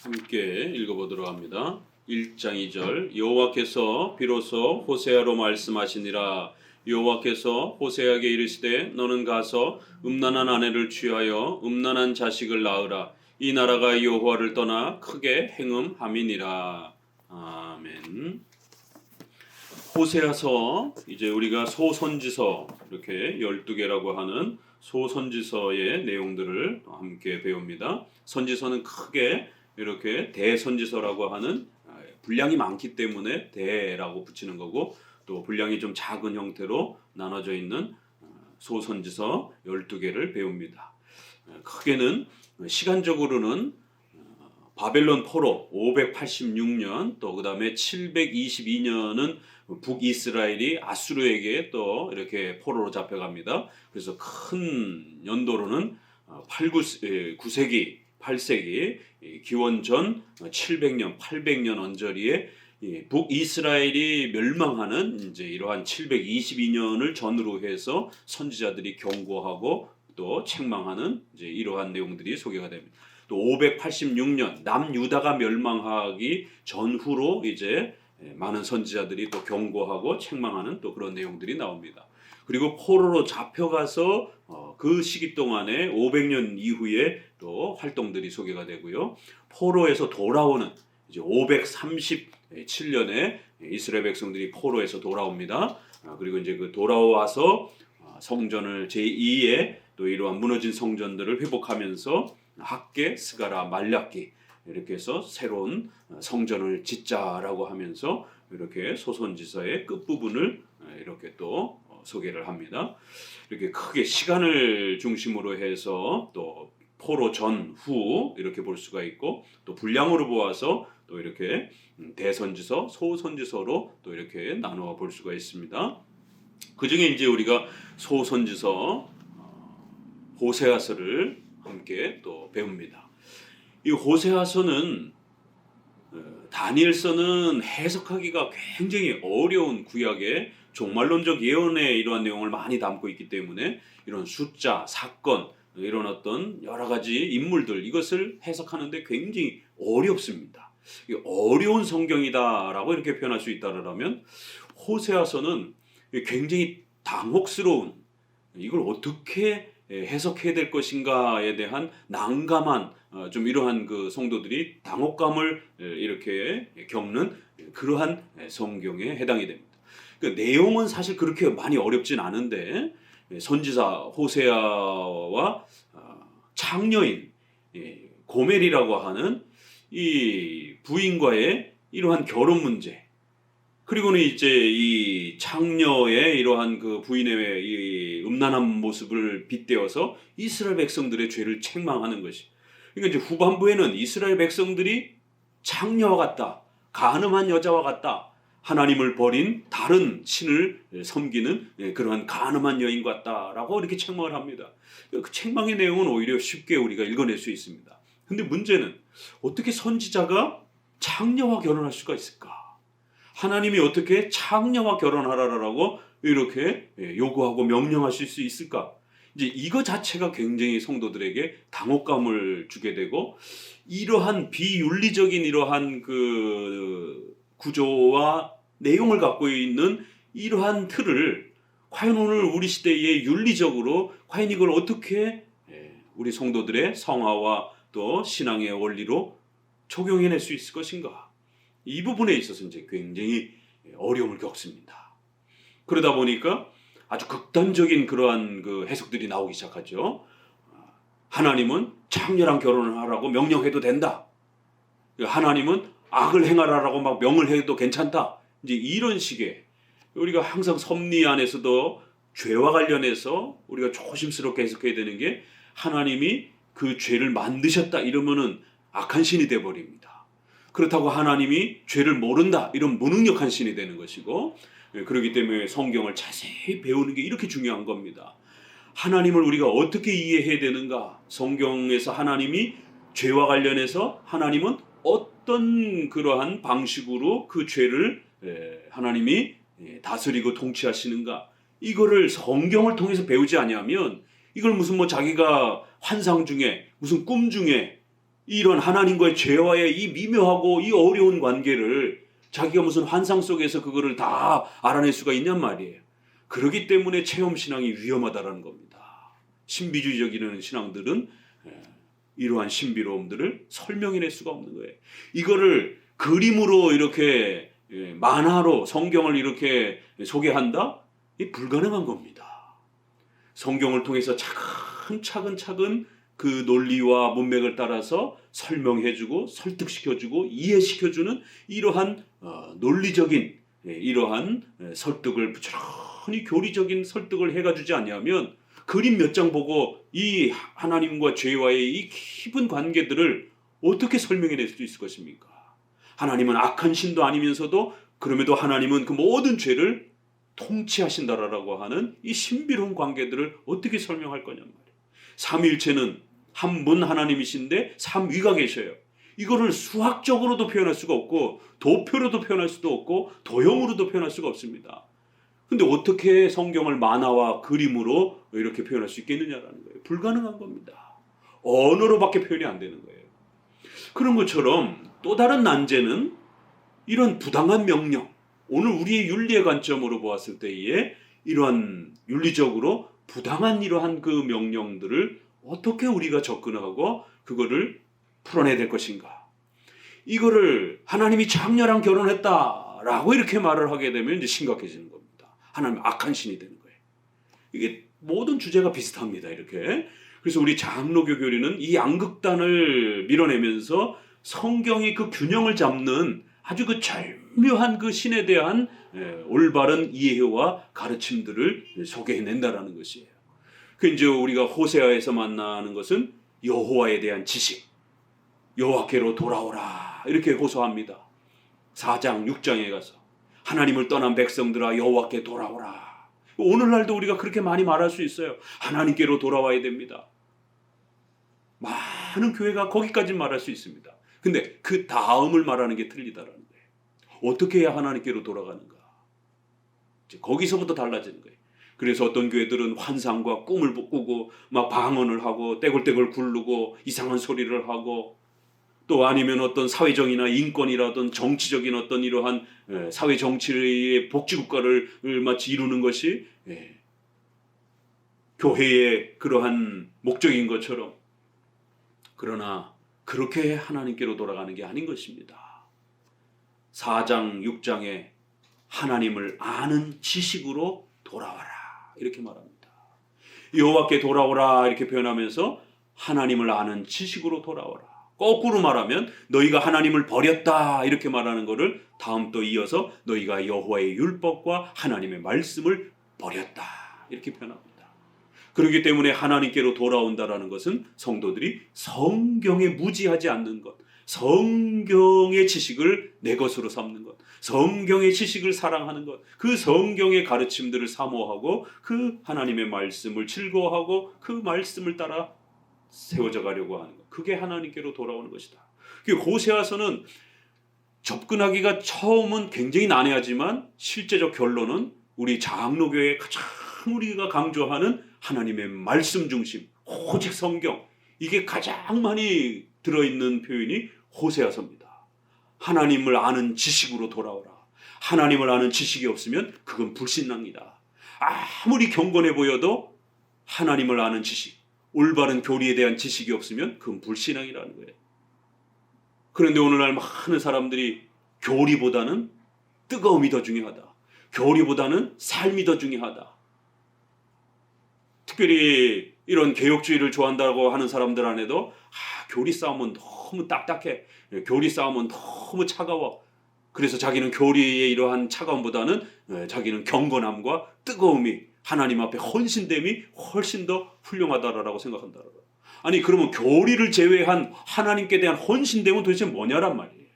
함께 읽어보도록 합니다. 1장 2절 여호와께서 비로소 호세아로 말씀하시니라. 여호와께서 호세아에게 이르시되 너는 가서 음란한 아내를 취하여 음란한 자식을 낳으라. 이 나라가 여호와를 떠나 크게 행음함이니라. 아멘. 호세아서, 이제 우리가 소선지서, 이렇게 12개라고 하는 소선지서의 내용들을 함께 배웁니다. 선지서는 크게 이렇게 대선지서라고 하는 분량이 많기 때문에 대라고 붙이는 거고, 또 분량이 좀 작은 형태로 나눠져 있는 소선지서 12개를 배웁니다. 크게는 시간적으로는 바벨론 포로 586년, 또 그 다음에 722년은 북이스라엘이 아수르에게 또 이렇게 포로로 잡혀갑니다. 그래서 큰 연도로는 9세기, 8세기, 기원전 700년, 800년 언저리에 북이스라엘이 멸망하는 이제 이러한 722년을 전후로 해서 선지자들이 경고하고 또 책망하는 이제 이러한 내용들이 소개가 됩니다. 또 586년 남유다가 멸망하기 전후로 이제 많은 선지자들이 또 경고하고 책망하는 또 그런 내용들이 나옵니다. 그리고 포로로 잡혀가서 그 시기 동안에 500년 이후에 또 활동들이 소개가 되고요. 포로에서 돌아오는 이제 537년에 이스라엘 백성들이 포로에서 돌아옵니다. 그리고 이제 그 돌아와서 성전을 제2의 또 이러한 무너진 성전들을 회복하면서 학계, 스가라, 말라기 이렇게 해서 새로운 성전을 짓자라고 하면서 이렇게 소선지서의 끝부분을 이렇게 또 소개를 합니다. 이렇게 크게 시간을 중심으로 해서 또 포로 전후 이렇게 볼 수가 있고, 또 분량으로 보아서 또 이렇게 대선지서, 소선지서로 또 이렇게 나누어 볼 수가 있습니다. 그 중에 이제 우리가 소선지서 호세아서를 함께 또 배웁니다. 이 호세아서는 다니엘서는 해석하기가 굉장히 어려운 구약의 종말론적 예언의 이러한 내용을 많이 담고 있기 때문에 이런 숫자, 사건, 이런 어떤 여러 가지 인물들, 이것을 해석하는데 굉장히 어렵습니다. 어려운 성경이다라고 이렇게 표현할 수 있다라면, 호세아서는 굉장히 당혹스러운, 이걸 어떻게 해석해야 될 것인가에 대한 난감한 좀 이러한 그 성도들이 당혹감을 이렇게 겪는 그러한 성경에 해당이 됩니다. 그 내용은 사실 그렇게 많이 어렵진 않은데, 선지자 호세아와 창녀인 고멜이라고 하는 이 부인과의 이러한 결혼 문제, 그리고는 이제 이 창녀의 이러한 그 부인의 이 음란한 모습을 빗대어서 이스라엘 백성들의 죄를 책망하는 것이. 그러니까 이제 후반부에는 이스라엘 백성들이 창녀와 같다, 간음한 여자와 같다, 하나님을 버린 다른 신을 섬기는 그러한 간음한 여인 같다라고 이렇게 책망을 합니다. 그 책망의 내용은 오히려 쉽게 우리가 읽어낼 수 있습니다. 근데 문제는 어떻게 선지자가 창녀와 결혼할 수가 있을까? 하나님이 어떻게 창녀와 결혼하라라고 이렇게 요구하고 명령하실 수 있을까? 이제 이거 자체가 굉장히 성도들에게 당혹감을 주게 되고, 이러한 비윤리적인 이러한 그 구조와 내용을 갖고 있는 이러한 틀을 과연 오늘 우리 시대에 윤리적으로 과연 이걸 어떻게 우리 성도들의 성화와 또 신앙의 원리로 적용해낼 수 있을 것인가? 이 부분에 있어서 이제 굉장히 어려움을 겪습니다. 그러다 보니까 아주 극단적인 그러한 그 해석들이 나오기 시작하죠. 하나님은 창녀랑 결혼을 하라고 명령해도 된다. 하나님은 악을 행하라라고 막 명을 해도 괜찮다. 이제 이런 식의, 우리가 항상 섭리 안에서도 죄와 관련해서 우리가 조심스럽게 해석해야 되는 게, 하나님이 그 죄를 만드셨다 이러면은 악한 신이 돼 버립니다. 그렇다고 하나님이 죄를 모른다 이런 무능력한 신이 되는 것이고, 그렇기 때문에 성경을 자세히 배우는 게 이렇게 중요한 겁니다. 하나님을 우리가 어떻게 이해해야 되는가? 성경에서 하나님이 죄와 관련해서 하나님은 어떤 그러한 방식으로 그 죄를 하나님이 다스리고 통치하시는가? 이거를 성경을 통해서 배우지 아니하면, 이걸 무슨 뭐 자기가 환상 중에 무슨 꿈 중에 이런 하나님과의 죄와의 이 미묘하고 이 어려운 관계를 자기가 무슨 환상 속에서 그거를 다 알아낼 수가 있냔 말이에요. 그렇기 때문에 체험신앙이 위험하다라는 겁니다. 신비주의적인 신앙들은 이러한 신비로움들을 설명해낼 수가 없는 거예요. 이거를 그림으로 이렇게 만화로 성경을 이렇게 소개한다? 이 불가능한 겁니다. 성경을 통해서 차근차근 그 논리와 문맥을 따라서 설명해주고 설득시켜주고 이해시켜주는 이러한 논리적인 이러한 설득을 부지런히 교리적인 설득을 해가주지 않냐면 그림 몇 장 보고 이 하나님과 죄와의 이 깊은 관계들을 어떻게 설명해낼 수 있을 것입니까? 하나님은 악한 신도 아니면서도 그럼에도 하나님은 그 모든 죄를 통치하신다라고 하는 이 신비로운 관계들을 어떻게 설명할 거냔 말이에요. 삼위일체는 한 분 하나님이신데 삼위가 계셔요. 이거를 수학적으로도 표현할 수가 없고 도표로도 표현할 수도 없고 도형으로도 표현할 수가 없습니다. 근데 어떻게 성경을 만화와 그림으로 이렇게 표현할 수 있겠느냐라는 거예요. 불가능한 겁니다. 언어로밖에 표현이 안 되는 거예요. 그런 것처럼 또 다른 난제는 이런 부당한 명령, 오늘 우리의 윤리의 관점으로 보았을 때에 이러한 윤리적으로 부당한 이러한 그 명령들을 어떻게 우리가 접근하고 그거를 풀어내야 될 것인가. 이거를 하나님이 장녀랑 결혼했다라고 이렇게 말을 하게 되면 이제 심각해지는 겁니다. 하나님 악한 신이 되는 거예요. 이게 모든 주제가 비슷합니다. 이렇게. 그래서 우리 장로교 교리는 이 양극단을 밀어내면서 성경의 그 균형을 잡는 아주 그 절묘한 그 신에 대한 올바른 이해와 가르침들을 소개해낸다라는 것이에요. 그 이제 우리가 호세아에서 만나는 것은 여호와에 대한 지식, 여호와께로 돌아오라 이렇게 호소합니다. 4장 6장에 가서 하나님을 떠난 백성들아 여호와께 돌아오라. 오늘날도 우리가 그렇게 많이 말할 수 있어요. 하나님께로 돌아와야 됩니다. 많은 교회가 거기까지 말할 수 있습니다. 근데 그 다음을 말하는 게 틀리다라는 거예요. 어떻게 해야 하나님께로 돌아가는가? 이제 거기서부터 달라지는 거예요. 그래서 어떤 교회들은 환상과 꿈을 꾸고 막 방언을 하고 떼굴떼굴 굴르고 이상한 소리를 하고 또 아니면 어떤 사회정의나 인권이라든 정치적인 어떤 이러한 사회 정치의 복지국가를 마치 이루는 것이 교회의 그러한 목적인 것처럼, 그러나 그렇게 하나님께로 돌아가는 게 아닌 것입니다. 4장 6장에 하나님을 아는 지식으로 돌아와라 이렇게 말합니다. 여호와께 돌아오라 이렇게 표현하면서 하나님을 아는 지식으로 돌아오라. 거꾸로 말하면 너희가 하나님을 버렸다 이렇게 말하는 것을 다음 또 이어서 너희가 여호와의 율법과 하나님의 말씀을 버렸다 이렇게 표현합니다. 그렇기 때문에 하나님께로 돌아온다라는 것은 성도들이 성경에 무지하지 않는 것, 성경의 지식을 내 것으로 삼는 것, 성경의 지식을 사랑하는 것, 그 성경의 가르침들을 사모하고 그 하나님의 말씀을 즐거워하고 그 말씀을 따라 세워져 가려고 하는 것, 그게 하나님께로 돌아오는 것이다. 호세아서는 접근하기가 처음은 굉장히 난해하지만 실제적 결론은 우리 장로교의 가장 우리가 강조하는 하나님의 말씀 중심, 오직 성경, 이게 가장 많이 들어있는 표현이 호세아서입니다. 하나님을 아는 지식으로 돌아오라. 하나님을 아는 지식이 없으면 그건 불신앙이다. 아무리 경건해 보여도 하나님을 아는 지식, 올바른 교리에 대한 지식이 없으면 그건 불신앙이라는 거예요. 그런데 오늘날 많은 사람들이 교리보다는 뜨거움이 더 중요하다. 교리보다는 삶이 더 중요하다. 특별히 이런 개혁주의를 좋아한다고 하는 사람들 안에도 교리 싸움은 너무 딱딱해. 교리 싸움은 너무 차가워. 그래서 자기는 교리의 이러한 차가움보다는 자기는 경건함과 뜨거움이 하나님 앞에 헌신됨이 훨씬 더 훌륭하다라고 생각한다. 아니 그러면 교리를 제외한 하나님께 대한 헌신됨은 도대체 뭐냐란 말이에요.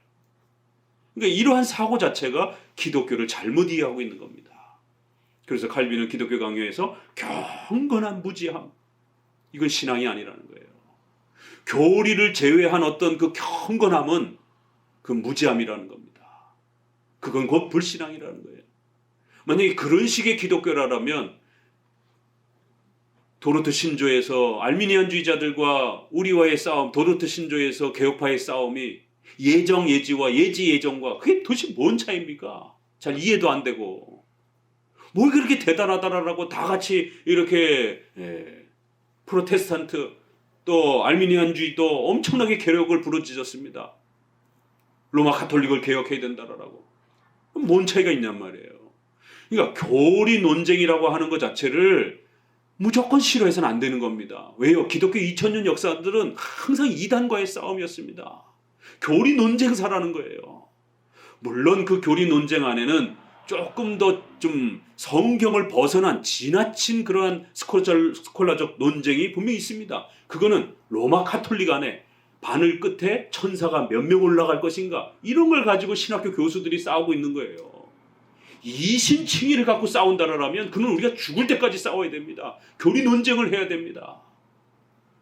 그러니까 이러한 사고 자체가 기독교를 잘못 이해하고 있는 겁니다. 그래서 칼빈은 기독교 강요에서 경건한 무지함, 이건 신앙이 아니라는 거예요. 교리를 제외한 어떤 그 경건함은 그 무지함이라는 겁니다. 그건 곧 불신앙이라는 거예요. 만약에 그런 식의 기독교라면 도르트 신조에서 알미니안주의자들과 우리와의 싸움, 도르트 신조에서 개혁파의 싸움이 예정 예지와 예지 예정과 그게 도대체 뭔 차이입니까? 잘 이해도 안 되고 뭘 그렇게 대단하다라고 다 같이 이렇게 프로테스탄트 또 알미니안주의도 엄청나게 개혁을 부르짖었습니다. 로마 가톨릭을 개혁해야 된다라고. 뭔 차이가 있냔 말이에요. 그러니까 교리 논쟁이라고 하는 것 자체를 무조건 싫어해서는 안 되는 겁니다. 왜요? 기독교 2000년 역사들은 항상 이단과의 싸움이었습니다. 교리 논쟁사라는 거예요. 물론 그 교리 논쟁 안에는 조금 더 좀 성경을 벗어난 지나친 그러한 스콜라적 논쟁이 분명히 있습니다. 그거는 로마 카톨릭 안에 바늘 끝에 천사가 몇 명 올라갈 것인가 이런 걸 가지고 신학교 교수들이 싸우고 있는 거예요. 이신칭의를 갖고 싸운다라면 그는 우리가 죽을 때까지 싸워야 됩니다. 교리 논쟁을 해야 됩니다.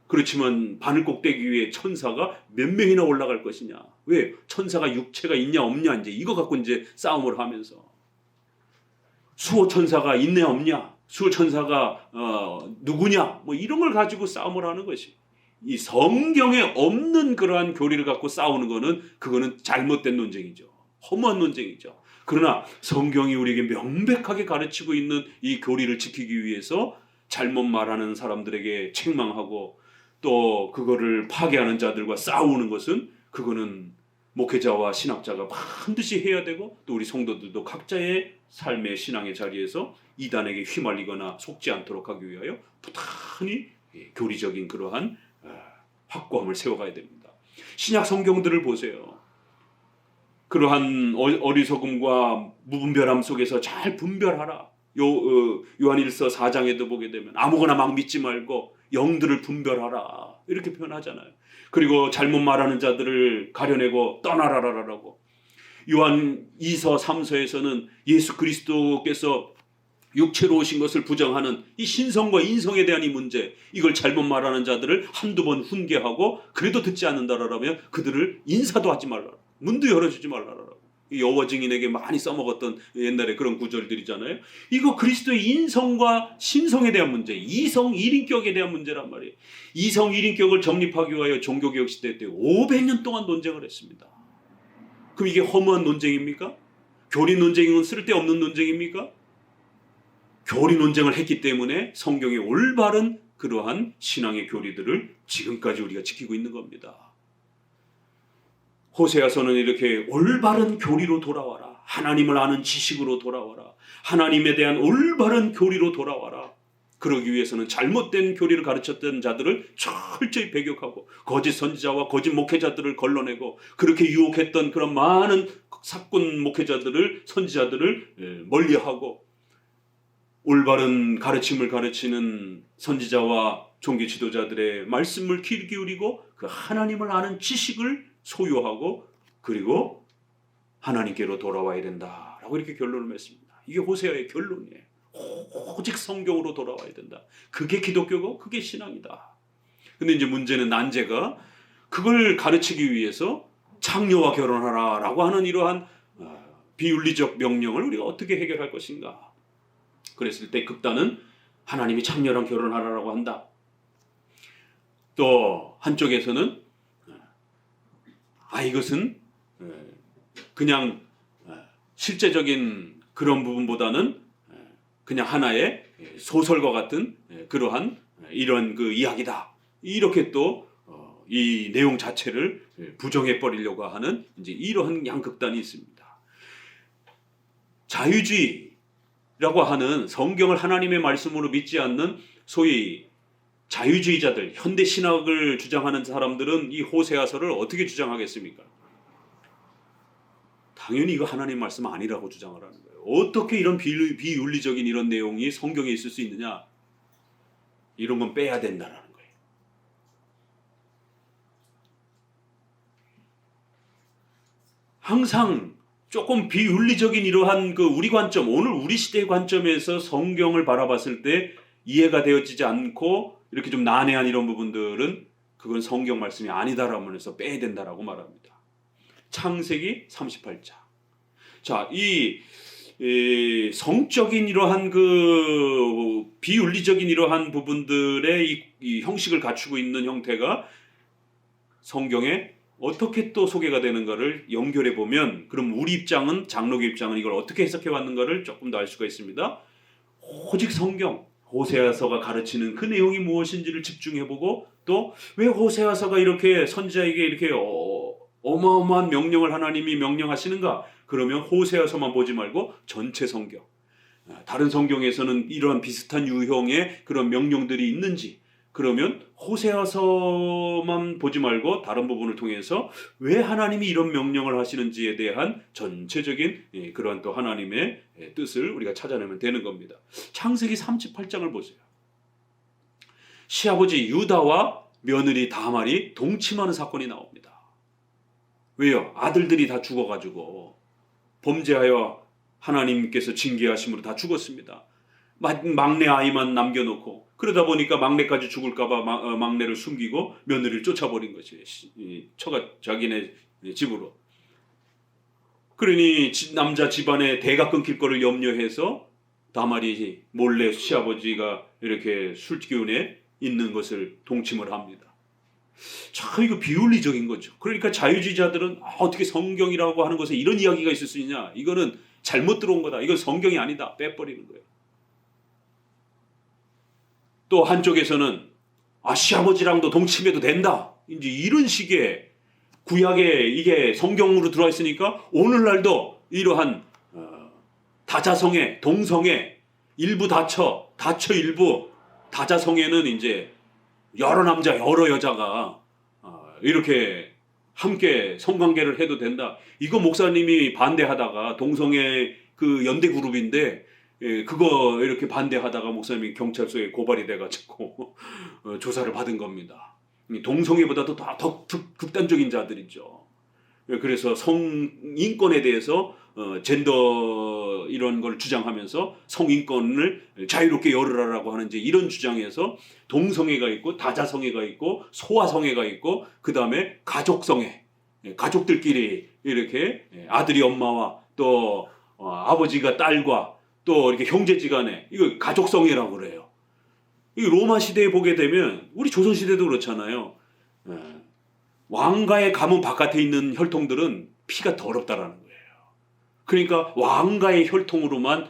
그렇지만 바늘 꼭대기 위에 천사가 몇 명이나 올라갈 것이냐. 왜? 천사가 육체가 있냐 없냐 이제 이거 갖고 이제 싸움을 하면서 수호 천사가 있냐 없냐, 수호 천사가 누구냐 뭐 이런 걸 가지고 싸움을 하는 것이. 이 성경에 없는 그러한 교리를 갖고 싸우는 거는 그거는 잘못된 논쟁이죠. 허무한 논쟁이죠. 그러나 성경이 우리에게 명백하게 가르치고 있는 이 교리를 지키기 위해서 잘못 말하는 사람들에게 책망하고 또 그거를 파괴하는 자들과 싸우는 것은 그거는 목회자와 신학자가 반드시 해야 되고 또 우리 성도들도 각자의 삶의 신앙의 자리에서 이단에게 휘말리거나 속지 않도록 하기 위하여 부단히 교리적인 그러한 확고함을 세워가야 됩니다. 신약 성경들을 보세요. 그러한 어리석음과 무분별함 속에서 잘 분별하라. 요한일서 4장에도 보게 되면 아무거나 막 믿지 말고 영들을 분별하라 이렇게 표현하잖아요. 그리고 잘못 말하는 자들을 가려내고 떠나라라라고. 요한 2서 3서에서는 예수 그리스도께서 육체로 오신 것을 부정하는 이 신성과 인성에 대한 이 문제, 이걸 잘못 말하는 자들을 한두 번 훈계하고 그래도 듣지 않는다라면 그들을 인사도 하지 말라, 문도 열어주지 말라라고. 여호 증인에게 많이 써먹었던 옛날에 그런 구절들이잖아요. 이거 그리스도의 인성과 신성에 대한 문제, 이성 1인격에 대한 문제란 말이에요. 이성 1인격을 정립하기 위하여 종교개혁 시대 때 500년 동안 논쟁을 했습니다. 그럼 이게 허무한 논쟁입니까? 교리 논쟁은 쓸데없는 논쟁입니까? 교리 논쟁을 했기 때문에 성경의 올바른 그러한 신앙의 교리들을 지금까지 우리가 지키고 있는 겁니다. 호세아서는 이렇게 올바른 교리로 돌아와라. 하나님을 아는 지식으로 돌아와라. 하나님에 대한 올바른 교리로 돌아와라. 그러기 위해서는 잘못된 교리를 가르쳤던 자들을 철저히 배격하고 거짓 선지자와 거짓 목회자들을 걸러내고 그렇게 유혹했던 그런 많은 사꾼 목회자들을 선지자들을 멀리하고 올바른 가르침을 가르치는 선지자와 종교 지도자들의 말씀을 귀 기울이고 그 하나님을 아는 지식을 소유하고 그리고 하나님께로 돌아와야 된다라고 이렇게 결론을 맺습니다. 이게 호세아의 결론이에요. 오직 성경으로 돌아와야 된다. 그게 기독교고 그게 신앙이다. 근데 이제 문제는 난제가 그걸 가르치기 위해서 창녀와 결혼하라라고 하는 이러한 비윤리적 명령을 우리가 어떻게 해결할 것인가. 그랬을 때 극단은 하나님이 창녀랑 결혼하라라고 한다. 또 한쪽에서는 이것은 그냥 실제적인 그런 부분보다는 그냥 하나의 소설과 같은 그러한 이런 그 이야기다. 이렇게 또 이 내용 자체를 부정해 버리려고 하는 이제 이러한 양극단이 있습니다. 자유주의라고 하는 성경을 하나님의 말씀으로 믿지 않는 소위 자유주의자들, 현대 신학을 주장하는 사람들은 이 호세아서를 어떻게 주장하겠습니까? 당연히 이거 하나님 말씀 아니라고 주장을 하는 거예요. 어떻게 이런 비윤리적인 이런 내용이 성경에 있을 수 있느냐? 이런 건 빼야 된다라는 거예요. 항상 조금 비윤리적인 이러한 그 우리 관점, 오늘 우리 시대의 관점에서 성경을 바라봤을 때 이해가 되어지지 않고 이렇게 좀 난해한 이런 부분들은 그건 성경 말씀이 아니다라고 해서 빼야 된다라고 말합니다. 창세기 38장. 자, 이 성적인 이러한 그 비윤리적인 이러한 부분들의 이 형식을 갖추고 있는 형태가 성경에 어떻게 또 소개가 되는가를 연결해 보면, 그럼 우리 입장은, 장로교 입장은 이걸 어떻게 해석해 왔는가를 조금 더 알 수가 있습니다. 오직 성경 호세아서가 가르치는 그 내용이 무엇인지를 집중해 보고, 또 왜 호세아서가 이렇게 선지자에게 이렇게 어마어마한 명령을 하나님이 명령하시는가? 그러면 호세아서만 보지 말고 전체 성경, 다른 성경에서는 이러한 비슷한 유형의 그런 명령들이 있는지, 그러면 호세아서만 보지 말고 다른 부분을 통해서 왜 하나님이 이런 명령을 하시는지에 대한 전체적인 그러한 또 하나님의 뜻을 우리가 찾아내면 되는 겁니다. 창세기 38장을 보세요. 시아버지 유다와 며느리 다말이 동침하는 사건이 나옵니다. 왜요? 아들들이 다 죽어가지고 범죄하여 하나님께서 징계하심으로 다 죽었습니다. 막내 아이만 남겨놓고, 그러다 보니까 막내까지 죽을까봐 막내를 숨기고 며느리를 쫓아버린 것이 처가 자기네 집으로. 그러니 남자 집안에 대가 끊길 거를 염려해서 다말이 몰래 시아버지가 이렇게 술 기운에 있는 것을 동침을 합니다. 참 이거 비윤리적인 거죠. 그러니까 자유주의자들은 어떻게 성경이라고 하는 것에 이런 이야기가 있을 수 있냐, 이거는 잘못 들어온 거다, 이건 성경이 아니다, 빼버리는 거예요. 또 한쪽에서는 시아버지랑도 동침해도 된다, 이제 이런 식의 구약에 이게 성경으로 들어와 있으니까 오늘날도 이러한 다자성애, 동성애, 일부 다처 일부 다자성애는 이제 여러 남자 여러 여자가 이렇게 함께 성관계를 해도 된다. 이거 목사님이 반대하다가, 동성애 그 연대 그룹인데 그거 이렇게 반대하다가 목사님이 경찰서에 고발이 돼가지고 조사를 받은 겁니다. 동성애보다도 더 극단적인 자들이죠. 그래서 성인권에 대해서 젠더 이런 걸 주장하면서 성인권을 자유롭게 열으라라고 하는 이제 이런 주장에서 동성애가 있고 다자성애가 있고 소아성애가 있고, 그 다음에 가족성애, 가족들끼리 이렇게 아들이 엄마와 또 아버지가 딸과 또 이렇게 형제지간에, 이거 가족성애라고 그래요. 이 로마 시대에 보게 되면, 우리 조선 시대도 그렇잖아요. 왕가의 가문 바깥에 있는 혈통들은 피가 더럽다라는 거예요. 그러니까 왕가의 혈통으로만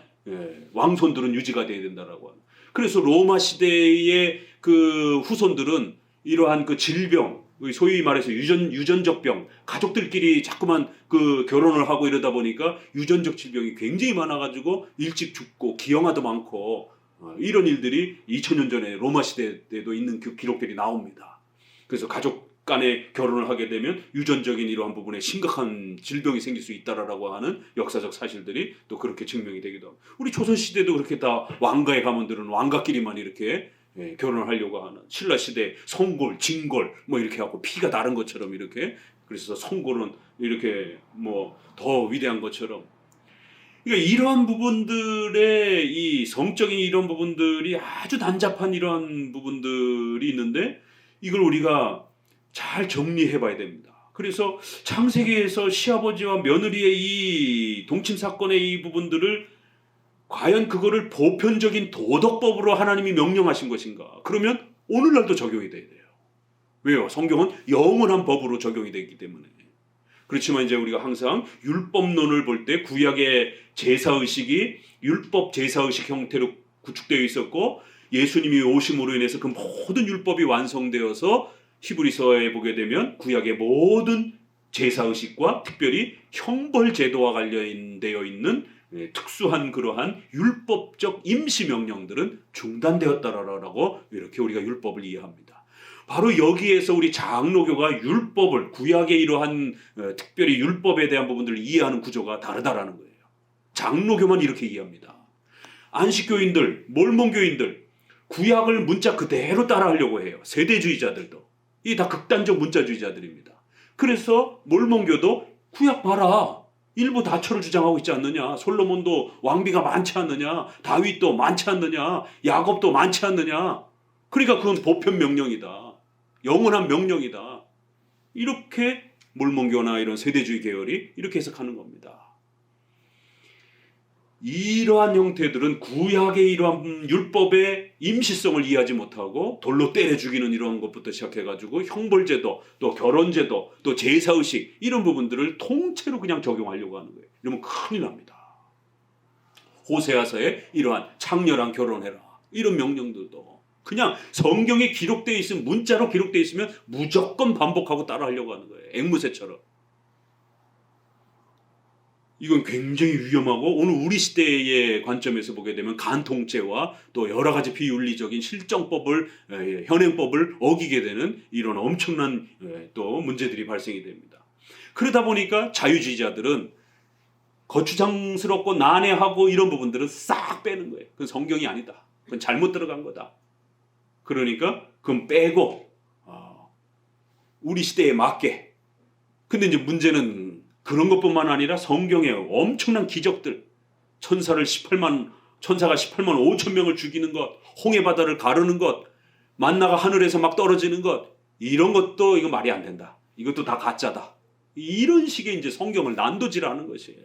왕손들은 유지가 돼야 된다라고 하는. 그래서 로마 시대의 그 후손들은 이러한 그 질병, 소위 말해서 유전적 병, 가족들끼리 자꾸만 그 결혼을 하고 이러다 보니까 유전적 질병이 굉장히 많아가지고 일찍 죽고 기형아도 많고, 이런 일들이 2000년 전에 로마 시대 때도 있는 그 기록들이 나옵니다. 그래서 가족 간에 결혼을 하게 되면 유전적인 이러한 부분에 심각한 질병이 생길 수 있다라고 하는 역사적 사실들이 또 그렇게 증명이 되기도 하고, 우리 조선시대도 그렇게 다 왕가의 가문들은 왕가끼리만 이렇게 결혼을 하려고 하는, 신라시대 성골, 진골 뭐 이렇게 하고 피가 다른 것처럼 이렇게, 그래서 성골은 이렇게 뭐 더 위대한 것처럼, 그러니까 이러한 부분들의 이 성적인 이런 부분들이 아주 난잡한 이러한 부분들이 있는데, 이걸 우리가 잘 정리해 봐야 됩니다. 그래서 창세기에서 시아버지와 며느리의 이 동침 사건의 이 부분들을 과연 그거를 보편적인 도덕법으로 하나님이 명령하신 것인가? 그러면 오늘날도 적용이 돼야 돼요. 왜요? 성경은 영원한 법으로 적용이 되기 때문에. 그렇지만 이제 우리가 항상 율법론을 볼 때 구약의 제사의식이 율법 제사의식 형태로 구축되어 있었고, 예수님이 오심으로 인해서 그 모든 율법이 완성되어서 히브리서에 보게 되면 구약의 모든 제사의식과 특별히 형벌제도와 관련되어 있는 특수한 그러한 율법적 임시명령들은 중단되었다라고 이렇게 우리가 율법을 이해합니다. 바로 여기에서 우리 장로교가 율법을, 구약의 이러한 특별히 율법에 대한 부분들을 이해하는 구조가 다르다라는 거예요. 장로교만 이렇게 이해합니다. 안식교인들, 몰몬교인들 구약을 문자 그대로 따라하려고 해요. 세대주의자들도. 이게 다 극단적 문자주의자들입니다. 그래서 몰몬교도 구약 봐라, 일부 다처를 주장하고 있지 않느냐, 솔로몬도 왕비가 많지 않느냐, 다윗도 많지 않느냐, 야곱도 많지 않느냐, 그러니까 그건 보편 명령이다, 영원한 명령이다, 이렇게 몰몬교나 이런 세대주의 계열이 이렇게 해석하는 겁니다. 이러한 형태들은 구약의 이러한 율법의 임시성을 이해하지 못하고 돌로 때려 죽이는 이런 것부터 시작해가지고 형벌제도, 또 결혼제도, 또 제사의식 이런 부분들을 통째로 그냥 적용하려고 하는 거예요. 이러면 큰일 납니다. 호세아서에 이러한 창녀랑 결혼해라 이런 명령들도 그냥 성경에 기록되어 있으면, 문자로 기록되어 있으면 무조건 반복하고 따라하려고 하는 거예요. 앵무새처럼. 이건 굉장히 위험하고 오늘 우리 시대의 관점에서 보게 되면 간통죄와 또 여러 가지 비윤리적인 실정법을, 현행법을 어기게 되는 이런 엄청난 또 문제들이 발생이 됩니다. 그러다 보니까 자유주의자들은 거추장스럽고 난해하고 이런 부분들은 싹 빼는 거예요. 그건 성경이 아니다. 그건 잘못 들어간 거다. 그러니까 그건 빼고 우리 시대에 맞게. 근데 이제 문제는 그런 것뿐만 아니라 성경에 엄청난 기적들, 천사가 18만 5천 명을 죽이는 것, 홍해 바다를 가르는 것, 만나가 하늘에서 막 떨어지는 것, 이런 것도 이거 말이 안 된다. 이것도 다 가짜다. 이런 식의 이제 성경을 난도질하는 것이에요.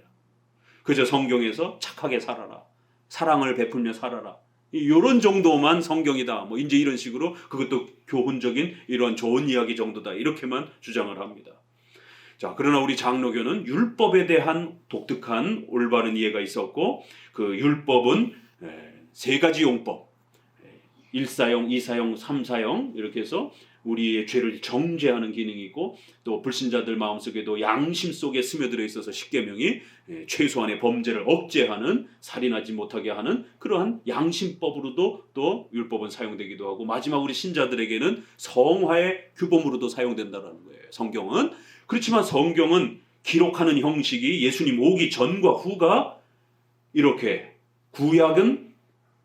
그저 성경에서 착하게 살아라, 사랑을 베풀며 살아라, 이런 정도만 성경이다. 뭐 이제 이런 식으로 그것도 교훈적인 이런 좋은 이야기 정도다. 이렇게만 주장을 합니다. 자, 그러나 우리 장로교는 율법에 대한 독특한 올바른 이해가 있었고, 그 율법은 세 가지 용법, 1사용, 2사용, 3사용 이렇게 해서 우리의 죄를 정죄하는 기능이 있고, 또 불신자들 마음속에도 양심 속에 스며들어 있어서 십계명이 최소한의 범죄를 억제하는, 살인하지 못하게 하는 그러한 양심법으로도 또 율법은 사용되기도 하고, 마지막 우리 신자들에게는 성화의 규범으로도 사용된다는 거예요. 성경은. 그렇지만 성경은 기록하는 형식이 예수님 오기 전과 후가 이렇게, 구약은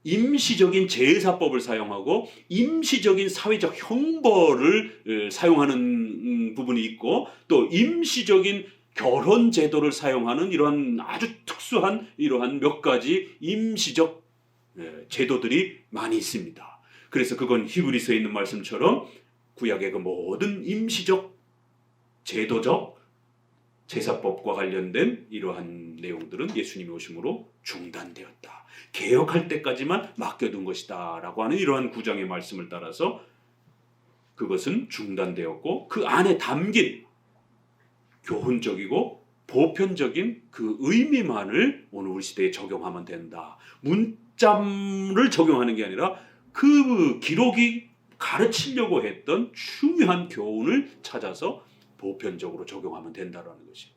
임시적인 제사법을 사용하고 임시적인 사회적 형벌을 사용하는 부분이 있고, 또 임시적인 결혼 제도를 사용하는 이러한 아주 특수한 이러한 몇 가지 임시적 제도들이 많이 있습니다. 그래서 그건 히브리서에 있는 말씀처럼 구약의 그 모든 임시적 제도적 제사법과 관련된 이러한 내용들은 예수님이 오심으로 중단되었다. 개혁할 때까지만 맡겨둔 것이다 라고 하는 이러한 구장의 말씀을 따라서 그것은 중단되었고, 그 안에 담긴 교훈적이고 보편적인 그 의미만을 오늘 우리 시대에 적용하면 된다. 문자를 적용하는 게 아니라 그 기록이 가르치려고 했던 중요한 교훈을 찾아서 보편적으로 적용하면 된다라는 것이,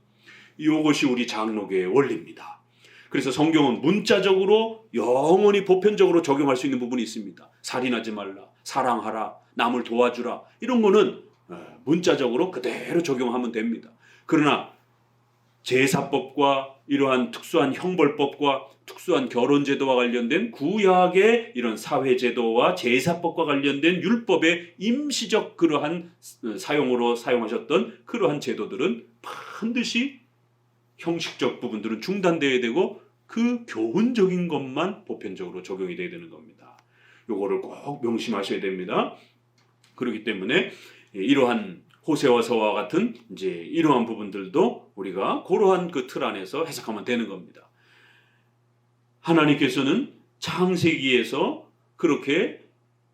이것이 우리 장로교의 원리입니다. 그래서 성경은 문자적으로 영원히 보편적으로 적용할 수 있는 부분이 있습니다. 살인하지 말라, 사랑하라, 남을 도와주라, 이런 거는 문자적으로 그대로 적용하면 됩니다. 그러나 제사법과 이러한 특수한 형벌법과 특수한 결혼제도와 관련된 구약의 이런 사회제도와 제사법과 관련된 율법의 임시적 그러한 사용으로 사용하셨던 그러한 제도들은 반드시 형식적 부분들은 중단되어야 되고, 그 교훈적인 것만 보편적으로 적용이 돼야 되는 겁니다. 요거를 꼭 명심하셔야 됩니다. 그렇기 때문에 이러한 호세아서와 같은 이제 이러한 부분들도 우리가 그러한 그 틀 안에서 해석하면 되는 겁니다. 하나님께서는 창세기에서 그렇게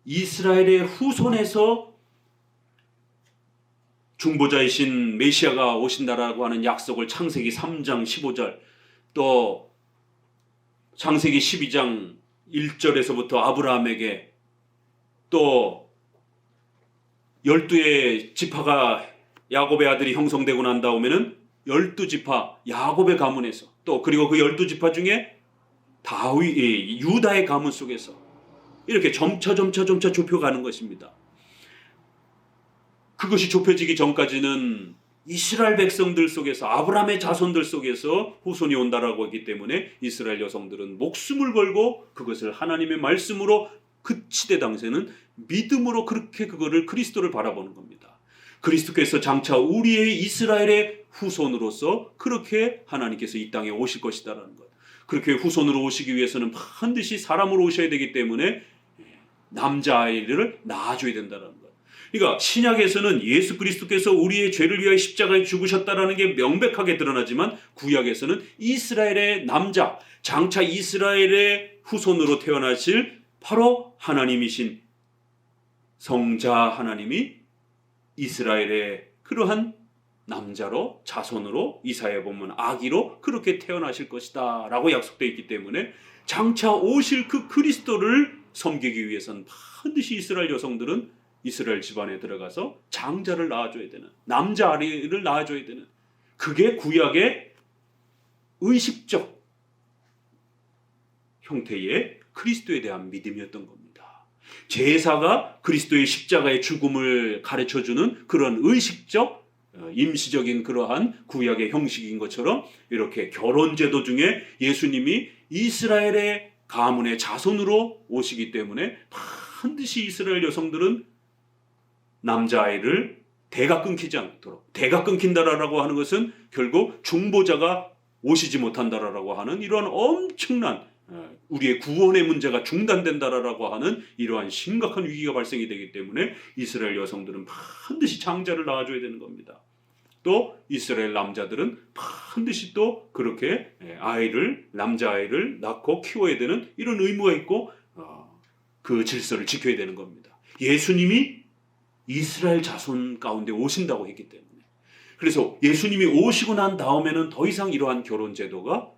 이스라엘의 후손에서 중보자이신 메시아가 오신다라고 하는 약속을 창세기 3장 15절, 또 창세기 12장 1절에서부터 아브라함에게, 또 12의 지파가 야곱의 아들이 형성되고 난 다음에는 12지파 야곱의 가문에서, 또 그리고 그 12지파 중에 유다의 가문 속에서 이렇게 점차 좁혀가는 것입니다. 그것이 좁혀지기 전까지는 이스라엘 백성들 속에서, 아브라함의 자손들 속에서 후손이 온다라고 했기 때문에 이스라엘 여성들은 목숨을 걸고 그것을 하나님의 말씀으로, 그 시대 당시에는 믿음으로 그렇게 그거를 그리스도를 바라보는 겁니다. 그리스도께서 장차 우리의 이스라엘의 후손으로서 그렇게 하나님께서 이 땅에 오실 것이다라는 것. 그렇게 후손으로 오시기 위해서는 반드시 사람으로 오셔야 되기 때문에 남자아이를 낳아줘야 된다는 것. 그러니까 신약에서는 예수 그리스도께서 우리의 죄를 위하여 십자가에 죽으셨다라는 게 명백하게 드러나지만 구약에서는 이스라엘의 남자, 장차 이스라엘의 후손으로 태어나실 바로 하나님이신 성자 하나님이 이스라엘의 그러한 남자로 자손으로 이사야 보면 아기로 그렇게 태어나실 것이다 라고 약속되어 있기 때문에 장차 오실 그 그리스도를 섬기기 위해서는 반드시 이스라엘 여성들은 이스라엘 집안에 들어가서 장자를 낳아줘야 되는, 남자 아리를 낳아줘야 되는, 그게 구약의 의식적 형태의 그리스도에 대한 믿음이었던 겁니다. 제사가 그리스도의 십자가의 죽음을 가르쳐주는 그런 의식적 임시적인 그러한 구약의 형식인 것처럼 이렇게 결혼제도 중에 예수님이 이스라엘의 가문의 자손으로 오시기 때문에 반드시 이스라엘 여성들은 남자아이를 대가 끊기지 않도록, 대가 끊긴다라고 하는 것은 결국 중보자가 오시지 못한다라고 하는 이러한 엄청난 우리의 구원의 문제가 중단된다라고 하는 이러한 심각한 위기가 발생이 되기 때문에 이스라엘 여성들은 반드시 장자를 낳아줘야 되는 겁니다. 또 이스라엘 남자들은 반드시 또 그렇게 남자아이를 낳고 키워야 되는 이런 의무가 있고 그 질서를 지켜야 되는 겁니다. 예수님이 이스라엘 자손 가운데 오신다고 했기 때문에, 그래서 예수님이 오시고 난 다음에는 더 이상 이러한 결혼 제도가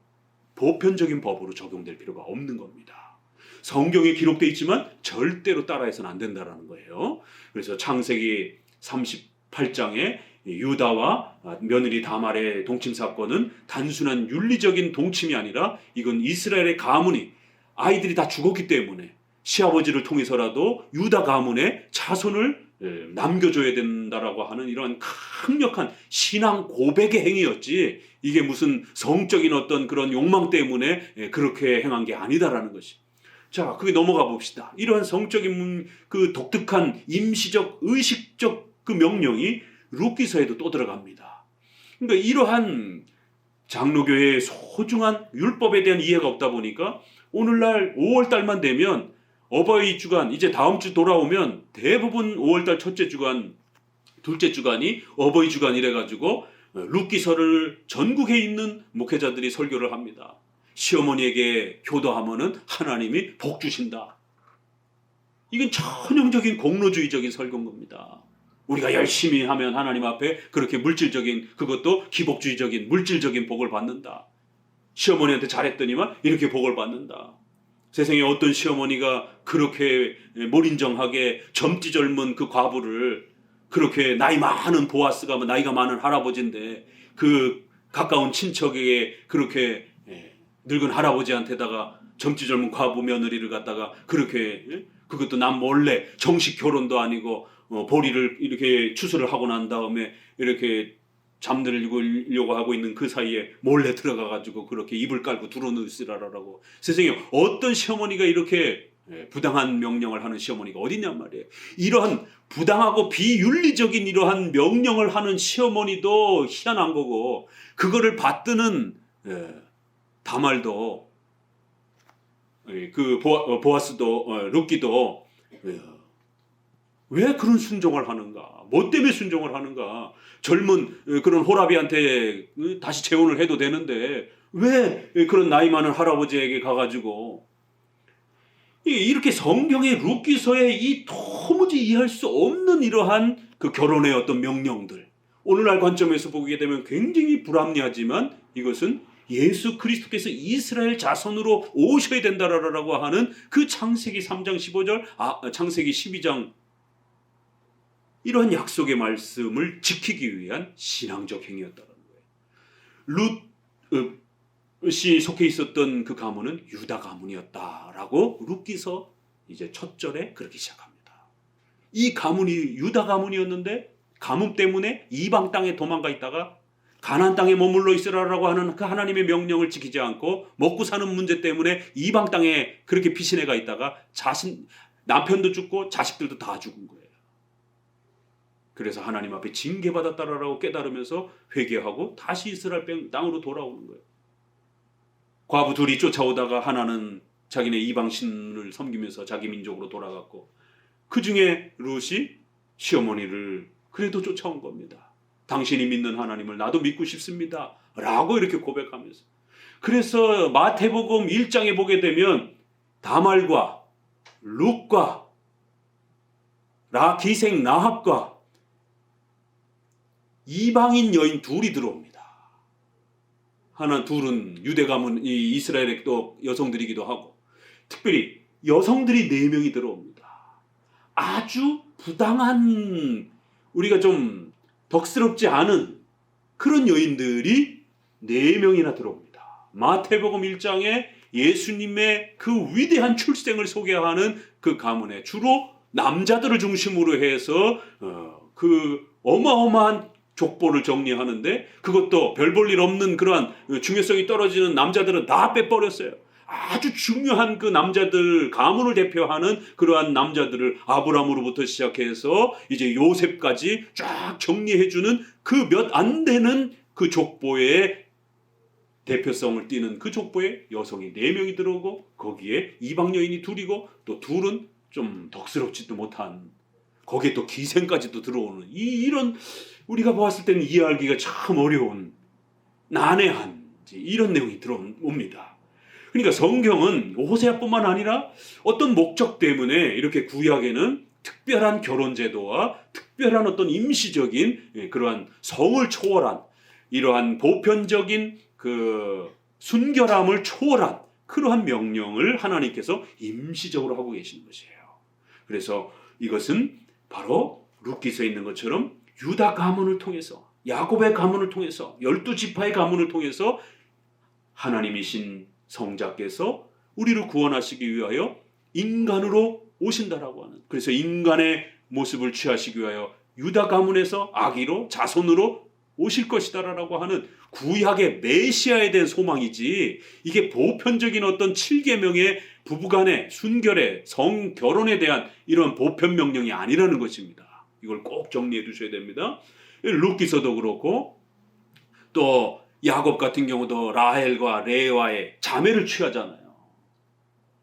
보편적인 법으로 적용될 필요가 없는 겁니다. 성경에 기록되어 있지만 절대로 따라해서는 안 된다라는 거예요. 그래서 창세기 38장에 유다와 며느리 다말의 동침 사건은 단순한 윤리적인 동침이 아니라 이건 이스라엘의 가문이 아이들이 다 죽었기 때문에 시아버지를 통해서라도 유다 가문의 자손을 남겨줘야 된다라고 하는 이런 강력한 신앙 고백의 행위였지, 이게 무슨 성적인 어떤 그런 욕망 때문에 그렇게 행한 게 아니다라는 것이. 자, 그게 넘어가 봅시다. 이러한 성적인 그 독특한 임시적 의식적 그 명령이 룻기서에도 또 들어갑니다. 그러니까 이러한 장로교회의 소중한 율법에 대한 이해가 없다 보니까 오늘날 5월달만 되면 어버이 주간, 이제 다음 주 돌아오면 대부분 5월달 첫째 주간, 둘째 주간이 어버이 주간 이래가지고 룻기서를 전국에 있는 목회자들이 설교를 합니다. 시어머니에게 효도하면은 하나님이 복 주신다. 이건 전형적인 공로주의적인 설교인 겁니다. 우리가 열심히 하면 하나님 앞에 그렇게 물질적인, 그것도 기복주의적인 물질적인 복을 받는다. 시어머니한테 잘했더니만 이렇게 복을 받는다. 세상에 어떤 시어머니가 그렇게 몰인정하게 젊디 젊은 그 과부를, 그렇게 나이 많은 보아스가 나이가 많은 할아버지인데 그 가까운 친척에게 그렇게 늙은 할아버지한테다가 젊디 젊은 과부 며느리를 갖다가 그렇게, 그것도 남 몰래 정식 결혼도 아니고 보리를 이렇게 추수를 하고 난 다음에 이렇게 잠들려고 하고 있는 그 사이에 몰래 들어가가지고 그렇게 이불 깔고 두루누시라라고. 세상에 어떤 시어머니가 이렇게 부당한 명령을 하는 시어머니가 어딨냔 말이에요. 이러한 부당하고 비윤리적인 이러한 명령을 하는 시어머니도 희한한 거고, 그거를 받드는 다말도, 그 보아스도, 룻기도 왜 그런 순종을 하는가? 뭐 때문에 순종을 하는가? 젊은 그런 호라비한테 다시 재혼을 해도 되는데 왜 그런 나이 많은 할아버지에게 가가지고, 이렇게 성경의 룻기서에 이 도무지 이해할 수 없는 이러한 그 결혼의 어떤 명령들, 오늘날 관점에서 보게 되면 굉장히 불합리하지만 이것은 예수 그리스도께서 이스라엘 자손으로 오셔야 된다라고 하는 그 창세기 3장 15절, 창세기 12장 이러한 약속의 말씀을 지키기 위한 신앙적 행위였다는 거예요. 룻이 속해 있었던 그 가문은 유다 가문이었다라고 룻기서 이제 첫 절에 그렇게 시작합니다. 이 가문이 유다 가문이었는데 가문 때문에 이방 땅에 도망가 있다가 가나안 땅에 머물러 있으라라고 하는 그 하나님의 명령을 지키지 않고 먹고 사는 문제 때문에 이방 땅에 그렇게 피신해가 있다가 남편도 죽고 자식들도 다 죽은 거예요. 그래서 하나님 앞에 징계받았다라고 깨달으면서 회개하고 다시 이스라엘 땅으로 돌아오는 거예요. 과부 둘이 쫓아오다가 하나는 자기네 이방신을 섬기면서 자기 민족으로 돌아갔고, 그 중에 룻이 시어머니를 그래도 쫓아온 겁니다. 당신이 믿는 하나님을 나도 믿고 싶습니다 라고 이렇게 고백하면서. 그래서 마태복음 1장에 보게 되면 다말과 룻과 기생 라합과 이방인 여인 둘이 들어옵니다. 둘은 유대 가문 이스라엘의 또 여성들이기도 하고, 특별히 여성들이 4명이 들어옵니다. 아주 부당한, 우리가 좀 덕스럽지 않은 그런 여인들이 4명이나 들어옵니다. 마태복음 1장에 예수님의 그 위대한 출생을 소개하는 그 가문에 주로 남자들을 중심으로 해서 그 어마어마한 족보를 정리하는데, 그것도 별 볼 일 없는 그러한 중요성이 떨어지는 남자들은 다 빼버렸어요. 아주 중요한 그 남자들, 가문을 대표하는 그러한 남자들을 아브라함으로부터 시작해서 이제 요셉까지 쫙 정리해주는 그 몇 안 되는 그 족보의 대표성을 띠는 그 족보에 여성이 4명이 들어오고, 거기에 이방 여인이 2이고, 또 둘은 좀 덕스럽지도 못한, 거기에 또 기생까지도 들어오는, 이런 우리가 보았을 때는 이해하기가 참 어려운, 난해한 이런 내용이 들어옵니다. 그러니까 성경은 호세아뿐만 아니라 어떤 목적 때문에 이렇게 구약에는 특별한 결혼 제도와 특별한 어떤 임시적인 그러한 성을 초월한, 이러한 보편적인 그 순결함을 초월한 그러한 명령을 하나님께서 임시적으로 하고 계신 것이에요. 그래서 이것은 바로 룻기서에 있는 것처럼 유다 가문을 통해서, 야곱의 가문을 통해서, 12지파의 가문을 통해서 하나님이신 성자께서 우리를 구원하시기 위하여 인간으로 오신다라고 하는, 그래서 인간의 모습을 취하시기 위하여 유다 가문에서 아기로, 자손으로 오실 것이다라고 하는 구약의 메시아에 대한 소망이지, 이게 보편적인 어떤 7계명의 부부간의 순결의 성결혼에 대한 이런 보편 명령이 아니라는 것입니다. 이걸 꼭 정리해 두셔야 됩니다. 룻기서도 그렇고, 또 야곱 같은 경우도 라헬과 레아의 자매를 취하잖아요.